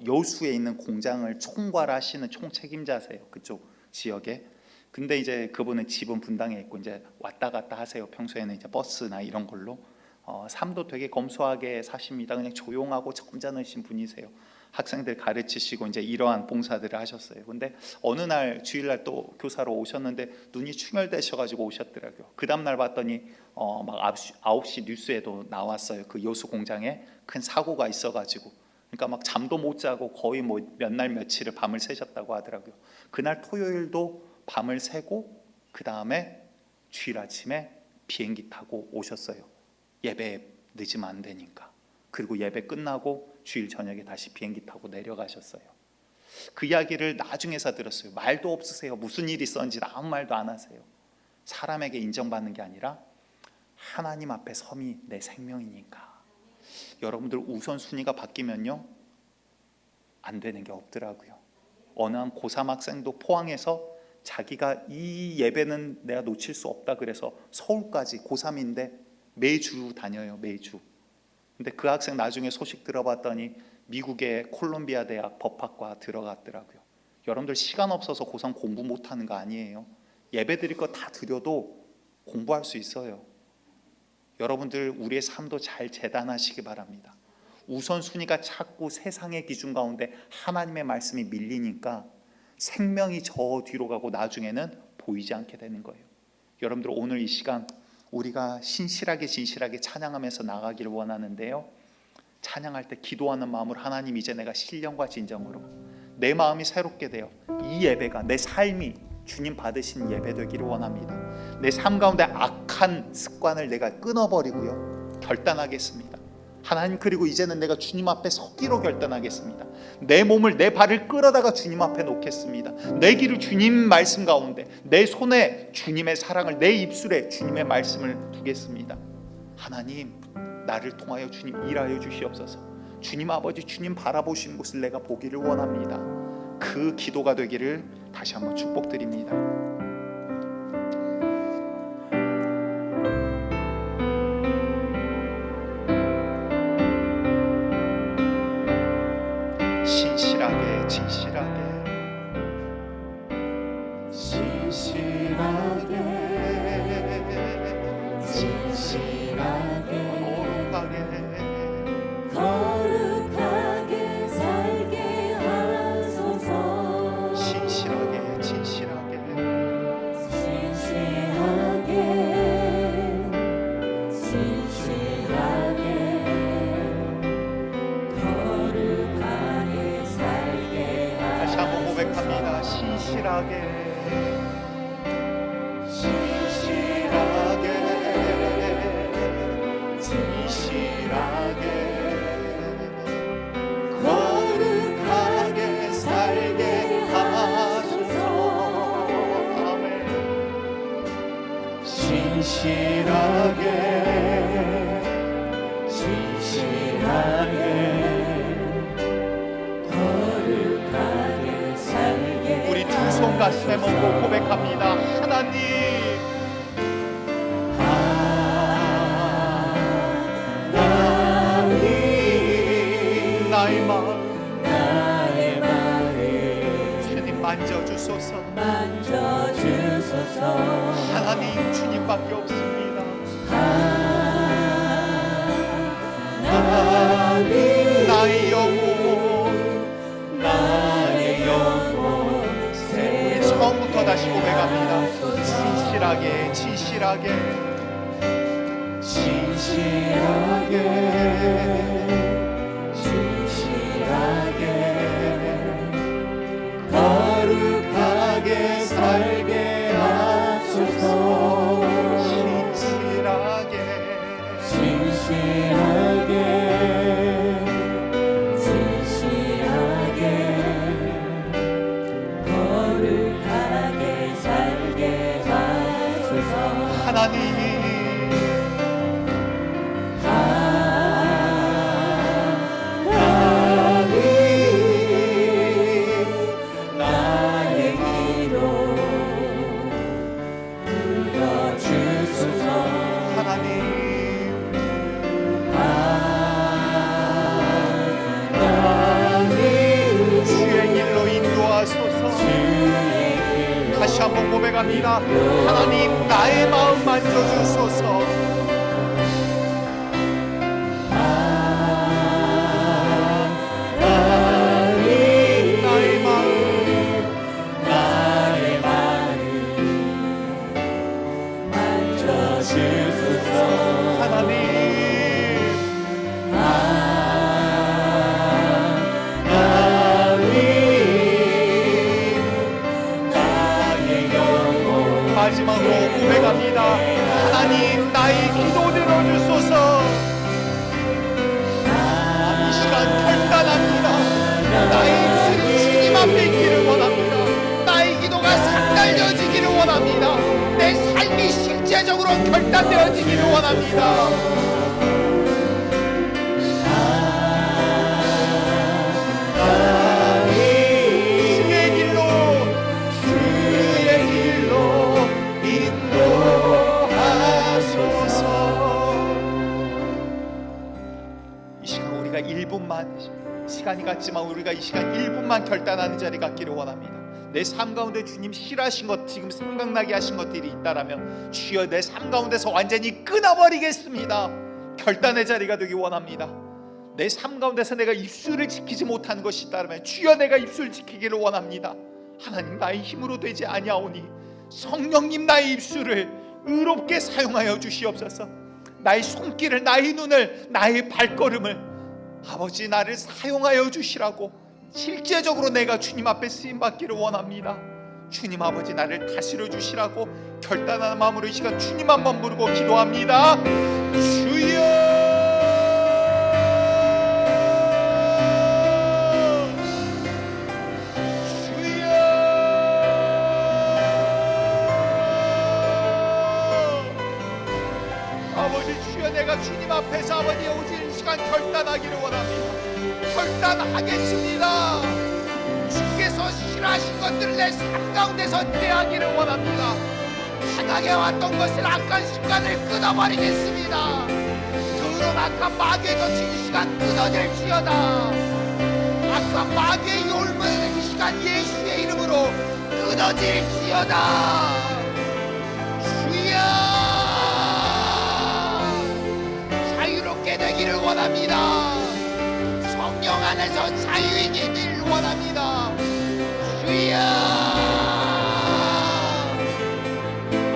여수에 있는 공장을 총괄하시는 총책임자세요. 그쪽 지역에. 근데 이제 그분은 집은 분당에 있고 이제 왔다 갔다 하세요. 평소에는 이제 버스나 이런 걸로. 삶도 되게 검소하게 사십니다. 그냥 조용하고 점잖으신 분이세요. 학생들 가르치시고 이제 이러한 봉사들을 하셨어요. 근데 어느 날 주일날 또 교사로 오셨는데 눈이 충혈되셔가지고 오셨더라고요. 그 다음 날 봤더니 막 9시 뉴스에도 나왔어요. 그 여수 공장에 큰 사고가 있어가지고, 그러니까 막 잠도 못 자고 거의 뭐 몇 날 며칠을 밤을 새셨다고 하더라고요. 그날 토요일도 밤을 새고 그 다음에 주일 아침에 비행기 타고 오셨어요. 예배 늦으면 안 되니까. 그리고 예배 끝나고 주일 저녁에 다시 비행기 타고 내려가셨어요. 그 이야기를 나중에서 들었어요. 말도 없으세요. 무슨 일이 있었는지 아무 말도 안 하세요. 사람에게 인정받는 게 아니라 하나님 앞에 섬이 내 생명이니까. 여러분들 우선순위가 바뀌면요, 안 되는 게 없더라고요. 어느 한 고3 학생도 포항에서 자기가 이 예배는 내가 놓칠 수 없다 그래서 서울까지, 고3인데 매주 다녀요. 매주. 근데 그 학생 나중에 소식 들어봤더니 미국의 콜롬비아 대학 법학과 들어갔더라고요. 여러분들 시간 없어서 고3 공부 못하는 거 아니에요. 예배 드릴 거 다 드려도 공부할 수 있어요. 여러분들 우리의 삶도 잘 재단하시기 바랍니다. 우선순위가 자꾸 세상의 기준 가운데 하나님의 말씀이 밀리니까 생명이 저 뒤로 가고 나중에는 보이지 않게 되는 거예요. 여러분들 오늘 이 시간 우리가 진실하게 찬양하면서 나가기를 원하는데요, 찬양할 때 기도하는 마음으로 하나님, 이제 내가 신령과 진정으로 내 마음이 새롭게 되어 이 예배가, 내 삶이 주님 받으신 예배 되기를 원합니다. 내 삶 가운데 악한 습관을 내가 끊어버리고요, 결단하겠습니다. 하나님, 그리고 이제는 내가 주님 앞에 서기로 결단하겠습니다. 내 몸을, 내 발을 끌어다가 주님 앞에 놓겠습니다. 내 길을 주님 말씀 가운데, 내 손에 주님의 사랑을, 내 입술에 주님의 말씀을 두겠습니다. 하나님, 나를 통하여 주님 일하여 주시옵소서. 주님 아버지, 주님 바라보시는 곳을 내가 보기를 원합니다. 그 기도가 되기를 다시 한번 축복드립니다. 진실하게 거룩하게 진실하게 거룩하게 살게 하소서. 아멘. 진실하게 거룩하게 살게. 우리 두 손 가슴에 얹고 고백합니다. 하나님, 나의 마음 주님 만져주소서. 하나님, 주님밖에 없습니다. 나의 영혼 우리 처음부터 다시 고백합니다. 진실하게 거룩하게 살게 하소서. 진실하게 거룩하게 살게 하소서. 하나님, 다시 한번 고백합니다. 하나님, 나의 마음 만져주소서. 나의 마음 만져주소서. 하나님, 마지막으로 고백합니다. 하나님, 나의 기도 들어주소서. 이 시간 결단합니다. 나의 입술이 주님 앞에 있기를 원합니다. 나의 기도가 상달되어지기를 원합니다. 내 삶이 실제적으로 결단되어지기를 원합니다. 시간이 갔지만 우리가 이 시간 1분만 결단하는 자리 갖기를 원합니다. 내 삶 가운데 주님 싫어하신 것, 지금 생각나게 하신 것들이 있다라면 주여, 내 삶 가운데서 완전히 끊어버리겠습니다. 결단의 자리가 되기 원합니다. 내 삶 가운데서 내가 입술을 지키지 못하는 것이 있다면 주여, 내가 입술 지키기를 원합니다. 하나님, 나의 힘으로 되지 아니하오니 성령님, 나의 입술을 의롭게 사용하여 주시옵소서. 나의 손길을, 나의 눈을, 나의 발걸음을 아버지, 나를 사용하여 주시라고 실제적으로 내가 주님 앞에 쓰임받기를 원합니다. 주님 아버지, 나를 다스려 주시라고 결단하는 마음으로 이 시간 주님 한번 부르고 기도합니다. 주여, 아버지, 주여, 내가 주님 앞에서 아버지 오직 이 시간 결단하기를 원합니다. 결단하겠습니다. 주께서 싫어하신 것들을 내 삶 가운데서 대하기를 원합니다. 강하게 왔던 것을 악한 습관을 끊어버리겠습니다. 더러운 악한 마귀의 덫이 이 시간 끊어질지어다. 악한 마귀의 율무는 이 시간 예수의 이름으로 끊어질지어다. 주여, 자유롭게 되기를 원합니다. 성령 안에서 자유이기를 원합니다. 주여,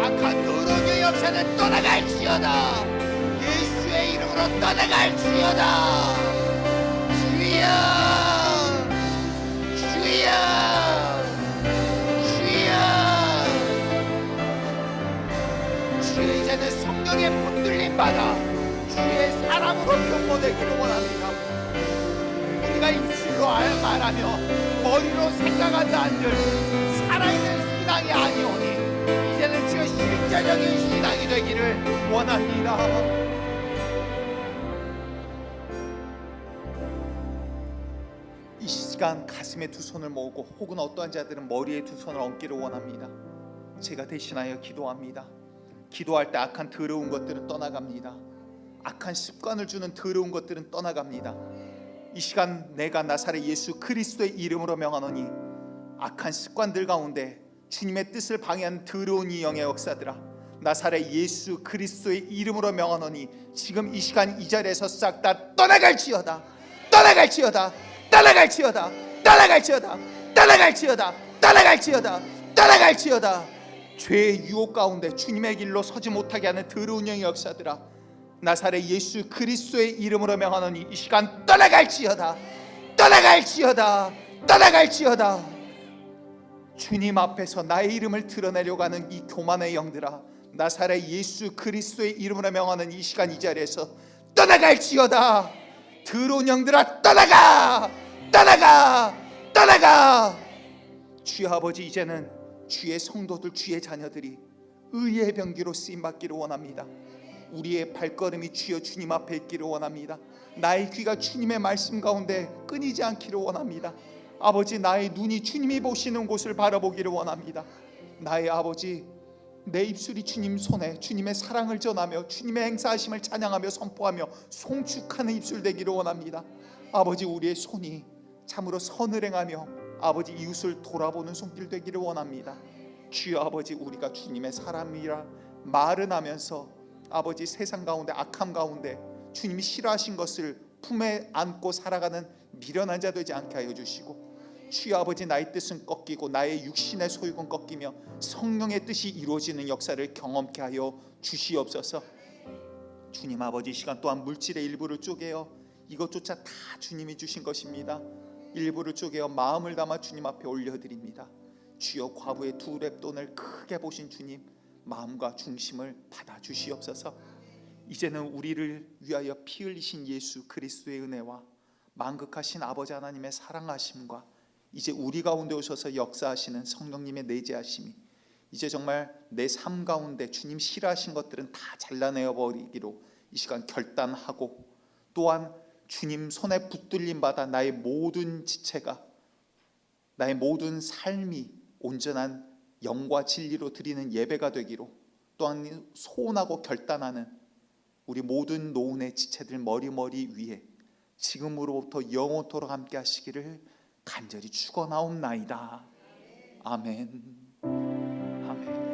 악한 더러운 역사는 떠나갈지어다. 예수의 이름으로 떠나갈지어다. 주여, 주여, 성령의 붙들림 받아 주의 사람으로 변모되기를 원합니다. 우리가 입술로 말하며 머리로 생각한다 한들 살아있는 신앙이 아니오니 이제는 지금 실제적인 신앙이 되기를 원합니다. 이 시간 가슴에 두 손을 모으고 혹은 어떠한 자들은 머리에 두 손을 얹기를 원합니다. 제가 대신하여 기도합니다. 기도할 때 악한 더러운 것들은 떠나갑니다. 악한 습관을 주는 더러운 것들은 떠나갑니다. 이 시간 내가 나사렛 예수 그리스도의 이름으로 명하노니 악한 습관들 가운데 주님의 뜻을 방해하는 더러운 이 영의 역사들아, 나사렛 예수 그리스도의 이름으로 명하노니 지금 이 시간 이 자리에서 싹 다 떠나갈지어다. 떠나갈지어다. 떠나갈지어다. 떠나갈지어다. 떠나갈지어다. 떠나갈지어다. 떠나갈지어다. 죄의 유혹 가운데 주님의 길로 서지 못하게 하는 더러운 영의 역사들아, 나사렛 예수 그리스도의 이름으로 명하노니 이 시간 떠나갈지어다. 떠나갈지어다. 떠나갈지어다. 주님 앞에서 나의 이름을 드러내려고 하는 이 교만의 영들아, 나사렛 예수 그리스도의 이름으로 명하는 이 시간 이 자리에서 떠나갈지어다. 더러운 영들아 떠나가. 떠나가. 떠나가. 주의 아버지, 이제는 주의 성도들, 주의 자녀들이 의의 병기로 쓰임받기를 원합니다. 우리의 발걸음이 주여 주님 앞에 있기를 원합니다. 나의 귀가 주님의 말씀 가운데 끊이지 않기를 원합니다. 아버지, 나의 눈이 주님이 보시는 곳을 바라보기를 원합니다. 나의 아버지, 내 입술이 주님 손에 주님의 사랑을 전하며 주님의 행사하심을 찬양하며 선포하며 송축하는 입술 되기를 원합니다. 아버지, 우리의 손이 참으로 선을 행하며 아버지 이웃을 돌아보는 손길 되기를 원합니다. 주여 아버지, 우리가 주님의 사람이라 말은 하면서 아버지 세상 가운데 악함 가운데 주님이 싫어하신 것을 품에 안고 살아가는 미련한 자 되지 않게 하여 주시고, 주여 아버지, 나의 뜻은 꺾이고 나의 육신의 소욕은 꺾이며 성령의 뜻이 이루어지는 역사를 경험케 하여 주시옵소서. 주님 아버지, 이 시간 또한 물질의 일부를 쪼개어, 이것조차 다 주님이 주신 것입니다. 일부를 쪼개어 마음을 담아 주님 앞에 올려드립니다. 주여, 과부의 두 렙돈을 크게 보신 주님, 마음과 중심을 받아 주시옵소서. 이제는 우리를 위하여 피 흘리신 예수 그리스도의 은혜와 만극하신 아버지 하나님의 사랑하심과 이제 우리 가운데 오셔서 역사하시는 성령님의 내재하심이 이제 정말 내 삶 가운데 주님 싫어하신 것들은 다 잘라내어 버리기로 이 시간 결단하고, 또한 주님 손에 붙들림 받아 나의 모든 지체가, 나의 모든 삶이 온전한 영과 진리로 드리는 예배가 되기로, 또한 소원하고 결단하는 우리 모든 노은의 지체들 머리 위에 지금으로부터 영원토록 함께 하시기를 간절히 축원하옵나이다. 아멘. 아멘.